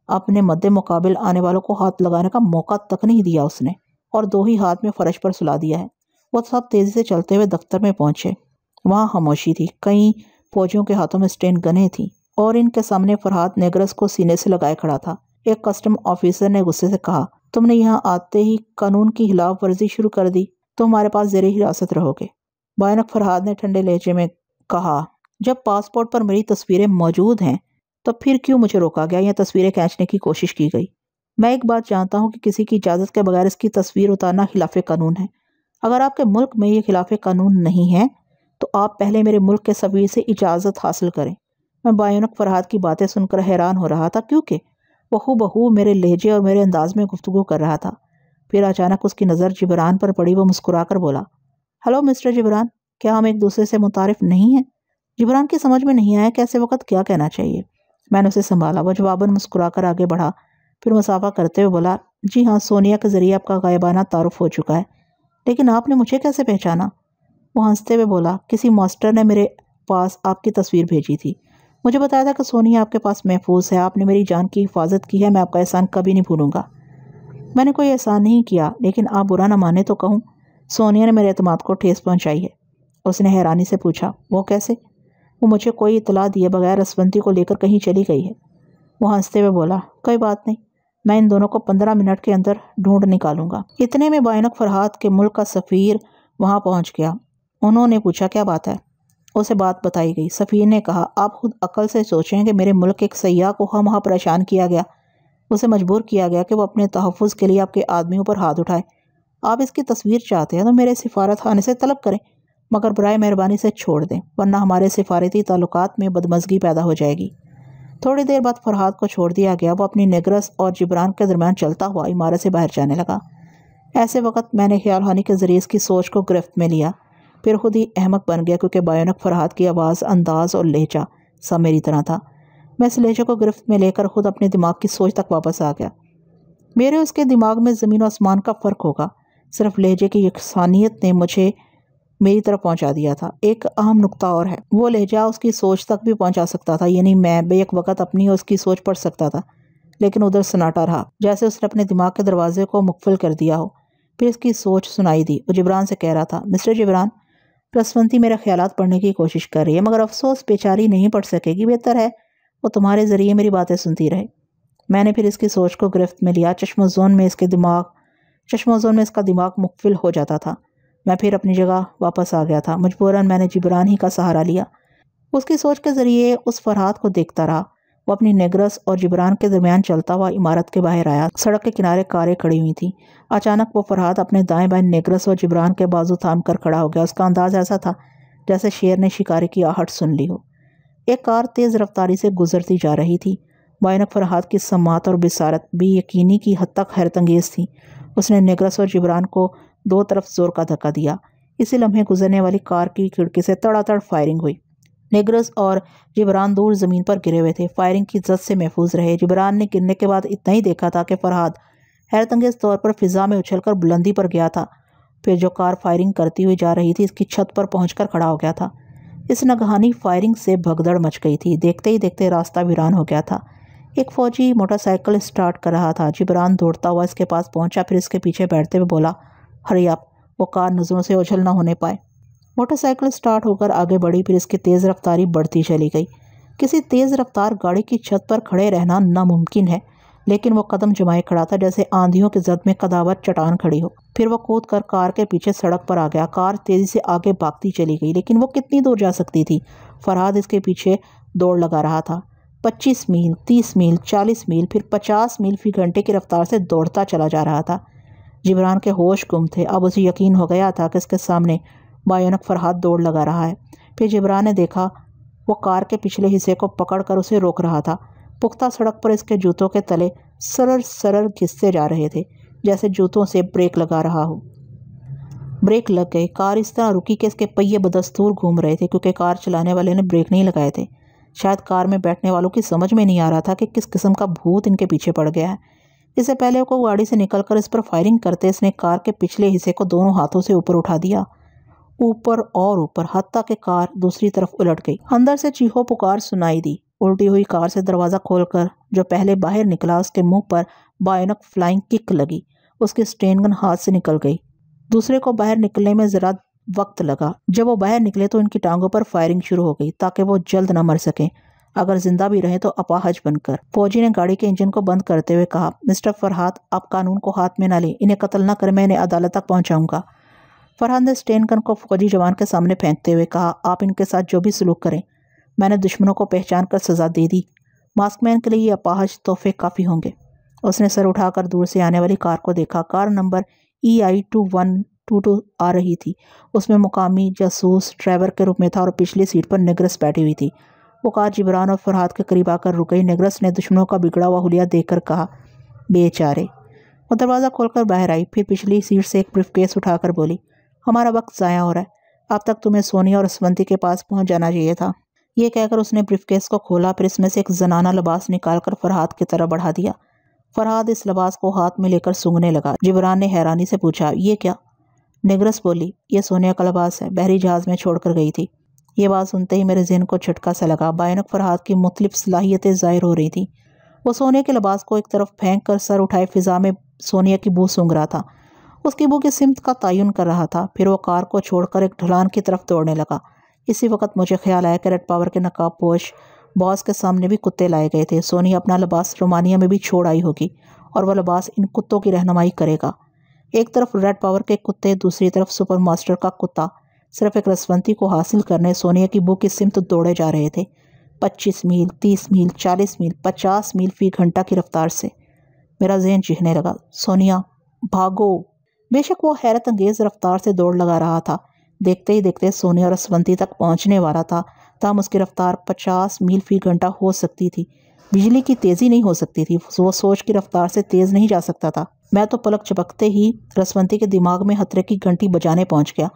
اپنے مد مقابل آنے والوں کو ہاتھ لگانے کا موقع تک نہیں دیا اس نے، اور 2 ہی ہاتھ میں فرش پر سلا دیا ہے۔ وہ سب تیزی سے چلتے ہوئے دفتر میں پہنچے۔ وہاں خاموشی تھی۔ کئی فوجیوں کے ہاتھوں میں اسٹین گنیں تھیں اور ان کے سامنے فرحاد نیگرس کو سینے سے لگائے کھڑا تھا۔ ایک کسٹم آفیسر نے غصے سے کہا، تم نے یہاں آتے ہی قانون کی خلاف ورزی شروع کر دی، تو ہمارے پاس زیر حراست رہو گے۔ بھیانک فرحاد نے ٹھنڈے لہجے میں کہا، جب پاسپورٹ پر میری تصویریں موجود ہیں تو پھر کیوں مجھے روکا گیا یا تصویریں کھینچنے کی کوشش کی گئی؟ میں ایک بات جانتا ہوں کہ کسی کی اجازت کے بغیر اس کی تصویر اتارنا خلاف قانون ہے۔ اگر آپ کے ملک میں یہ خلاف قانون نہیں ہے تو آپ پہلے میرے ملک کے سفیر سے اجازت حاصل کریں۔ میں بھیانک فرحاد کی باتیں سن کر حیران ہو رہا تھا، کیونکہ وہ ہو میرے لہجے اور میرے انداز میں گفتگو کر رہا تھا۔ پھر اچانک اس کی نظر جبران پر پڑی۔ وہ مسکرا کر بولا، ہلو مسٹر جبران، کیا ہم ایک دوسرے سے متعارف نہیں ہیں؟ جبران کی سمجھ میں نہیں آیا کہ ایسے وقت کیا کہنا چاہیے۔ میں نے اسے سنبھالا۔ وہ جواباً مسکرا کر آگے بڑھا، پھر مسافہ کرتے ہوئے بولا، جی ہاں، سونیا کے ذریعے آپ کا غائبانہ تعارف ہو چکا ہے، لیکن آپ نے مجھے کیسے پہچانا؟ وہ ہنستے ہوئے بولا، کسی ماسٹر نے میرے پاس آپ کی تصویر بھیجی تھی۔ مجھے بتایا تھا کہ سونیا آپ کے پاس محفوظ ہے۔ آپ نے میری جان کی حفاظت کی ہے، میں آپ کا احسان کبھی نہیں بھولوں گا۔ میں نے کوئی احسان نہیں کیا، لیکن آپ برا نہ مانے تو کہوں، سونیا نے میرے اعتماد کو ٹھیس پہنچائی ہے۔ اس نے حیرانی سے پوچھا، وہ کیسے؟ وہ مجھے کوئی اطلاع دیے بغیر رسونتی کو لے کر کہیں چلی گئی ہے۔ وہ ہنستے ہوئے بولا، کوئی بات نہیں، میں ان دونوں کو 15 منٹ کے اندر ڈھونڈ نکالوں گا۔ اتنے میں بھیانک فرحاد کے ملک کا سفیر وہاں پہنچ گیا۔ انہوں نے پوچھا، کیا بات ہے؟ اسے بات بتائی گئی۔ سفیر نے کہا، آپ خود عقل سے سوچیں کہ میرے ملک کے ایک سیاح کو وہاں پریشان کیا گیا، اسے مجبور کیا گیا کہ وہ اپنے تحفظ کے لیے آپ کے آدمیوں پر ہاتھ اٹھائے۔ آپ اس کی تصویر چاہتے ہیں تو میرے سفارت خانے سے طلب کریں، مگر برائے مہربانی سے چھوڑ دیں، ورنہ ہمارے سفارتی تعلقات میں بدمزگی پیدا ہو جائے گی۔ تھوڑی دیر بعد فرحاد کو چھوڑ دیا گیا۔ وہ اپنی نیگرس اور جبران کے درمیان چلتا ہوا عمارت سے باہر جانے لگا۔ ایسے وقت میں نے خیال خانی کے ذریعے اس کی سوچ کو گرفت میں لیا، پھر خود ہی احمق بن گیا، کیونکہ بھیانک فرحاد کی آواز، انداز اور لہجہ سب میری طرح تھا۔ میں اس لہجے کو گرفت میں لے کر خود اپنے دماغ کی سوچ تک واپس آ گیا۔ میرے اس کے دماغ میں زمین و آسمان کا فرق ہوگا، صرف لہجے کی یکسانیت نے مجھے میری طرف پہنچا دیا تھا۔ ایک اہم نقطہ اور ہے، وہ لہجہ اس کی سوچ تک بھی پہنچا سکتا تھا، یعنی میں بیک وقت اپنی اور اس کی سوچ پڑھ سکتا تھا، لیکن ادھر سناٹا رہا، جیسے اس نے اپنے دماغ کے دروازے کو مقفل کر دیا ہو۔ پھر اس کی سوچ سنائی دی۔ وہ جبران سے کہہ رہا تھا، مسٹر جبران، رسونتی میرے خیالات پڑھنے کی کوشش کر رہی ہے، مگر افسوس بیچاری نہیں پڑھ سکے گی، بہتر ہے وہ تمہارے ذریعے میری باتیں سنتی رہے۔ میں نے پھر اس کی سوچ کو گرفت میں لیا۔ چشم و زون میں اس کا دماغ مقفل ہو جاتا تھا۔ میں پھر اپنی جگہ واپس آ گیا تھا۔ مجبوراً میں نے جبران ہی کا سہارا لیا۔ اس کی سوچ کے ذریعے اس فرحاد کو دیکھتا رہا۔ وہ اپنی نیگرس اور جبران کے درمیان چلتا ہوا عمارت کے باہر آیا۔ سڑک کے کنارے کاریں کھڑی ہوئی تھیں۔ اچانک وہ فرحاد اپنے دائیں بائیں نیگرس اور جبران کے بازو تھام کر کھڑا ہو گیا۔ اس کا انداز ایسا تھا جیسے شیر نے شکاری کی آہٹ سن لی ہو۔ ایک کار تیز رفتاری سے گزرتی جا رہی تھی۔ بھیانک فرحاد کی سماعت اور بصارت بھی یقینی کی حد تک حیرت انگیز تھی۔ اس نے نیگرس اور جبران کو دو طرف زور کا دھکا دیا۔ اسی لمحے گزرنے والی کار کی کھڑکی سے تڑا تڑ فائرنگ ہوئی۔ نیگرس اور جبران دور زمین پر گرے ہوئے تھے، فائرنگ کی زد سے محفوظ رہے۔ جبران نے گرنے کے بعد اتنا ہی دیکھا تھا کہ فرحاد حیرت انگیز طور پر فضا میں اچھل کر بلندی پر گیا تھا، پھر جو کار فائرنگ کرتی ہوئی جا رہی تھی اس کی چھت پر پہنچ کر کھڑا ہو گیا تھا۔ اس ناگہانی فائرنگ سے بھگدڑ مچ گئی تھی۔ دیکھتے ہی دیکھتے راستہ ویران ہو گیا تھا۔ ایک فوجی موٹر سائیکل اسٹارٹ کر رہا تھا۔ جبران دوڑتا ہوا اس کے پاس پہنچا، پھر اس کے پیچھے بیٹھتے ہوئے بولا، ہری اپ، وہ کار نظروں سے اوجھل نہ ہونے پائے۔ موٹر سائیکل اسٹارٹ ہو کر آگے بڑھی، پھر اس کی تیز رفتاری بڑھتی چلی گئی۔ کسی تیز رفتار گاڑی کی چھت پر کھڑے رہنا ناممکن ہے، لیکن وہ قدم جمائے کھڑا تھا جیسے آندھیوں کی زد میں قداور چٹان کھڑی ہو۔ پھر وہ کود کر کار کے پیچھے سڑک پر آ گیا۔ کار تیزی سے آگے بھاگتی چلی گئی، لیکن وہ کتنی دور جا سکتی تھی؟ فرحاد اس کے پیچھے دوڑ لگا رہا تھا۔ 25 میل، 30 میل، 40 میل، پھر 50 میل فی گھنٹے کی رفتار سے دوڑتا چلا جا رہا تھا۔ جبران کے ہوش گم تھے۔ اب اسے یقین ہو گیا تھا کہ اس کے سامنے بھیانک فرحاد دوڑ لگا رہا ہے۔ پھر جبران نے دیکھا وہ کار کے پچھلے حصے کو پکڑ کر اسے روک رہا تھا۔ پختہ سڑک پر اس کے جوتوں کے تلے سرر سرر گھستے جا رہے تھے۔ جیسے جوتوں سے بریک لگا رہا ہو۔ بریک لگ گئے۔ کار اس طرح رکی کہ اس کے پہیے بدستور گھوم رہے تھے کیونکہ کار چلانے والے نے بریک نہیں لگائے تھے۔ شاید کار میں بیٹھنے والوں کی سمجھ میں نہیں آ رہا تھا کہ کس قسم کا بھوت ان کے پیچھے پڑ گیا ہے۔ اس سے پہلے وہ گاڑی سے نکل کر اس پر فائرنگ کرتے اس نے کار کے پچھلے حصے کو دونوں ہاتھوں سے اوپر اٹھا دیا، اوپر اور اوپر، حتیٰ کہ کار دوسری طرف الٹ گئی۔ اندر سے چیخو پکار سنائی دی۔ الٹی ہوئی کار سے دروازہ کھول کر جو پہلے باہر نکلا اس کے منہ پر بائونک فلائنگ کک لگی۔ اس کی اسٹین گن ہاتھ سے نکل گئی۔ دوسرے کو باہر نکلنے میں ذرا وقت لگا۔ جب وہ باہر نکلے تو ان کی ٹانگوں پر فائرنگ شروع ہو گئی تاکہ وہ جلد نہ مر سکیں، اگر زندہ بھی رہیں تو اپاہج بن کر۔ فوجی نے گاڑی کے انجن کو بند کرتے ہوئے کہا، مسٹر فرحات، آپ قانون کو ہاتھ میں نہ لیں، انہیں قتل نہ کریں، میں انہیں عدالت تک پہنچاؤں گا۔ فرحات نے اسٹین گن کو فوجی جوان کے سامنے پھینکتے ہوئے کہا، آپ ان کے ساتھ جو بھی سلوک کریں، میں نے دشمنوں کو پہچان کر سزا دے دی۔ ماسک مین کے لیے یہ اپاہج تحفے کافی ہوں گے۔ اس نے سر اٹھا کر دور سے آنے والی کار کو دیکھا۔ کار نمبر EI2122 آ رہی تھی۔ اس میں مقامی جاسوس ڈرائیور کے روپ میں تھا اور پچھلی سیٹ پر نگرس بیٹھی ہوئی تھی۔ وہ کار جبران اور فرحات کے قریب آ کر رک گئی۔ نگرس نے دشمنوں کا بگڑا ہوا حلیہ دیکھ کر کہا، بے چارے۔ وہ دروازہ کھول کر باہر آئی، پھر پچھلی سیٹ سے ایک بریف کیس اٹھا کر بولی، ہمارا وقت ضائع ہو رہا ہے، اب تک تمہیں سونیا اور اسونتی کے پاس پہنچ جانا چاہیے تھا۔ یہ کہہ کر اس نے بریف کیس کو کھولا، پھر اس میں سے ایک زنانہ لباس نکال کر فرحات کی طرف بڑھا دیا۔ فرحات اس لباس کو ہاتھ میں لے کر سونگنے لگا۔ جبران نے حیرانی سے پوچھا، یہ کیا؟ نگرس بولی، یہ سونیا کا لباس ہے، بحری جہاز میں چھوڑ کر گئی تھی۔ یہ بات سنتے ہی میرے ذہن کو جھٹکا سا لگا۔ بائونک فرحات کی مختلف صلاحیتیں ظاہر ہو رہی تھیں۔ وہ سونے کے لباس کو ایک طرف پھینک کر سر اٹھائے فضا میں سونیا کی بو سونگھ رہا تھا، اس کی بو کی سمت کا تعین کر رہا تھا۔ پھر وہ کار کو چھوڑ کر ایک ڈھلان کی طرف دوڑنے لگا۔ اسی وقت مجھے خیال آیا کہ ریڈ پاور کے نقاب پوش باس کے سامنے بھی کتے لائے گئے تھے۔ سونیا اپنا لباس رومانیہ میں بھی چھوڑ آئی ہوگی اور وہ لباس ان کتوں کی رہنمائی کرے گا۔ ایک طرف ریڈ پاور کے کتے، دوسری طرف سپر ماسٹر کا کتا، صرف ایک رسونتی کو حاصل کرنے سونیا کی بو کی سمت دوڑے جا رہے تھے، 25 میل، 30 میل، 40 میل، 50 میل فی گھنٹہ کی رفتار سے۔ میرا ذہن چیخنے لگا، سونیا بھاگو! بے شک وہ حیرت انگیز رفتار سے دوڑ لگا رہا تھا۔ دیکھتے ہی دیکھتے سونیا اور اسونتی تک پہنچنے والا تھا۔ تاہم اس کی رفتار 50 میل فی گھنٹہ ہو سکتی تھی، بجلی کی تیزی نہیں ہو سکتی تھی۔ وہ سوچ کی رفتار سے تیز نہیں جا سکتا تھا۔ میں تو پلک چپکتے ہی رسونتی کے دماغ میں خطرے کی گھنٹی بجانے پہنچ گیا۔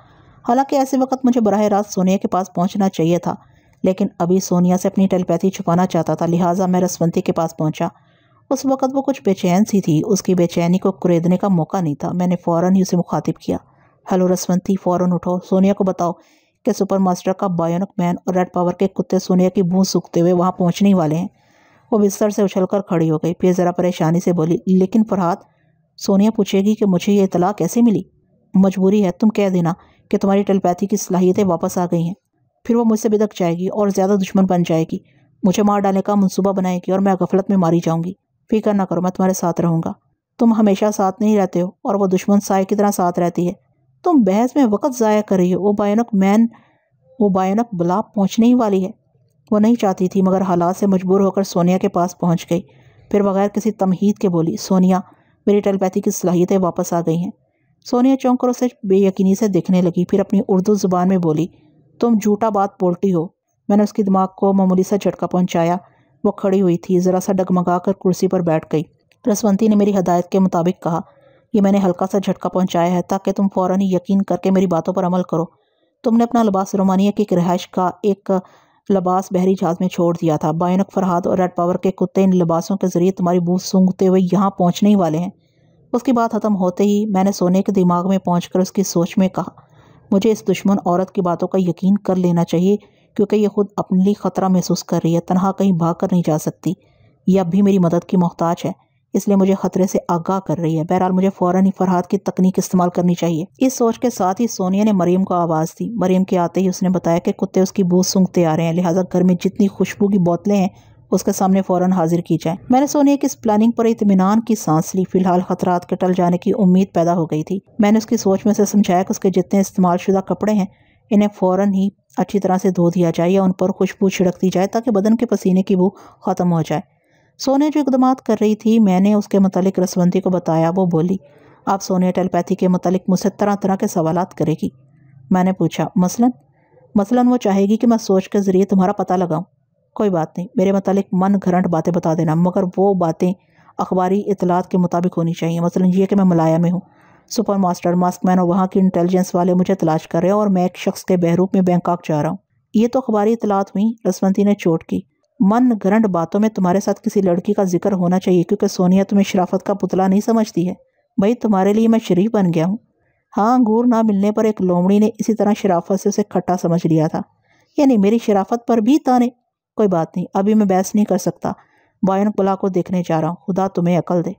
حالانکہ ایسے وقت مجھے براہ راست سونیا کے پاس پہنچنا چاہیے تھا، لیکن ابھی سونیا سے اپنی ٹیلیپیتھی چھپانا چاہتا تھا، لہٰذا میں رسونتی کے پاس پہنچا۔ اس وقت وہ کچھ بے چین سی تھی، اس کی بے چینی کو کریدنے کا موقع نہیں تھا۔ میں نے فوراً ہی اسے مخاطب کیا، ہیلو رسونتی، فوراً اٹھو، سونیا کو بتاؤ کہ سپر ماسٹر کا بائونک مین اور ریڈ پاور کے کتے سونیا کی بو سونگھتے ہوئے وہاں پہنچنے والے ہیں۔ وہ بستر سے اچھل کر کھڑی ہو گئی، پھر ذرا پریشانی سے بولی، لیکن فرحات، سونیا پوچھے گی کہ مجھے یہ اطلاع کیسے ملی؟ مجبوری ہے، تم کہہ دینا کہ تمہاری ٹیلیپیتھی کی صلاحیتیں واپس آ گئی ہیں، پھر وہ مجھ سے بدک جائے گی اور زیادہ دشمن بن جائے گی، مجھے مار ڈالنے کا منصوبہ بنائے گی اور میں غفلت میں ماری جاؤں گی۔ فکر نہ کرو، میں تمہارے ساتھ رہوں گا۔ تم ہمیشہ ساتھ نہیں رہتے ہو اور وہ دشمن سائے کی طرح ساتھ رہتی ہے۔ تم بحث میں وقت ضائع کر رہی ہو۔ وہ بائونک بلا پہنچنے ہی والی ہے۔ وہ نہیں چاہتی تھی مگر حالات سے مجبور ہو کر سونیا کے پاس پہنچ گئی۔ پھر بغیر کسی تمہید کے بولی، سونیا، میری ٹیلیپیتھی کی صلاحیتیں واپس آ گئی ہیں۔ سونیا چونک کر اسے بے یقینی سے دیکھنے لگی، پھر اپنی اردو زبان میں بولی، تم جھوٹا بات بولتی ہو۔ میں نے اس کی دماغ کو معمولی سا جھٹکا پہنچایا۔ وہ کھڑی ہوئی تھی، ذرا سا ڈگمگا کر کرسی پر بیٹھ گئی۔ رسونتی نے میری ہدایت کے مطابق کہا، یہ میں نے ہلکا سا جھٹکا پہنچایا ہے تاکہ تم فوراً ہی یقین کر کے میری باتوں پر عمل کرو۔ تم نے اپنا لباس رومانیہ کی ایک رہائش کا ایک لباس بحری جہاز میں چھوڑ دیا تھا۔ بائونک فرحات اور ریڈ پاور کے کتے ان لباسوں کے ذریعے تمہاری بو سونگھتے ہوئے یہاں پہنچنے ہی والے ہیں۔ اس کی بات ختم ہوتے ہی میں نے سونے کے دماغ میں پہنچ کر اس کی سوچ میں کہا، مجھے اس دشمن عورت کی باتوں کا یقین کر لینا چاہیے کیونکہ یہ خود اپنے لیے خطرہ محسوس کر رہی ہے، تنہا کہیں بھاگ کر نہیں جا سکتی، یہ اب بھی میری مدد کی محتاج ہے، اس لیے مجھے خطرے سے آگاہ کر رہی ہے۔ بہرحال مجھے فوراً ہی فرحات کی تکنیک استعمال کرنی چاہیے۔ اس سوچ کے ساتھ ہی سونیا نے مریم کو آواز دی۔ مریم کے آتے ہی اس نے بتایا کہ کتے اس کی بو سونگھتے آ رہے ہیں، لہٰذا گھر میں جتنی خوشبو کی بوتلیں ہیں اس کے سامنے فوراً حاضر کی جائیں۔ میں نے سونیا کی اس پلاننگ پر اطمینان کی سانس لی۔ فی الحال خطرات کے ٹل جانے کی امید پیدا ہو گئی تھی۔ میں نے اس کی سوچ میں سے سمجھایا کہ اس کے جتنے استعمال شدہ کپڑے ہیں انہیں فوراً ہی اچھی طرح سے دھو دیا جائے یا ان پر خوشبو چھڑک دی جائے تاکہ بدن کے پسینے کی بو ختم ہو جائے۔ سونیا جو اقدامات کر رہی تھی میں نے اس کے متعلق رسونتی کو بتایا۔ وہ بولی، آپ سونیا ٹیلیپیتھی کے متعلق مجھ سے طرح طرح کے سوالات کرے گی۔ میں نے پوچھا، مثلاً وہ چاہے گی کہ میں سوچ کے ذریعے تمہارا پتہ لگاؤں۔ کوئی بات نہیں، میرے متعلق من گھڑنٹ باتیں بتا دینا، مگر وہ باتیں اخباری اطلاعات کے مطابق ہونی چاہیے، مثلا یہ کہ میں ملایا میں ہوں، سپر ماسٹر، ماسک مین اور وہاں کی انٹیلیجنس والے مجھے تلاش کر رہے ہیں اور میں ایک شخص کے بہروپ میں بینکاک جا رہا ہوں۔ یہ تو اخباری اطلاعات ہوئیں، رسونتی نے چوٹ کی۔ من گھرنڈ باتوں میں تمہارے ساتھ کسی لڑکی کا ذکر ہونا چاہیے کیونکہ سونیا تمہیں شرافت کا پتلا نہیں سمجھتی ہے۔ بھائی تمہارے لیے میں شریف بن گیا ہوں۔ ہاں، انگور نہ ملنے پر ایک لومڑی نے اسی طرح شرافت سے اسے کھٹا سمجھ لیا تھا، یعنی میری شرافت پر بھی تانے۔ کوئی بات نہیں، ابھی میں بحث نہیں کر سکتا، بائنوکولا کو دیکھنے جا رہا ہوں، خدا تمہیں عقل دے۔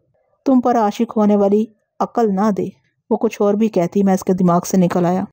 تم پر عاشق ہونے والی عقل نہ دے، وہ کچھ اور بھی کہتی، میں اس کے دماغ سے نکل آیا۔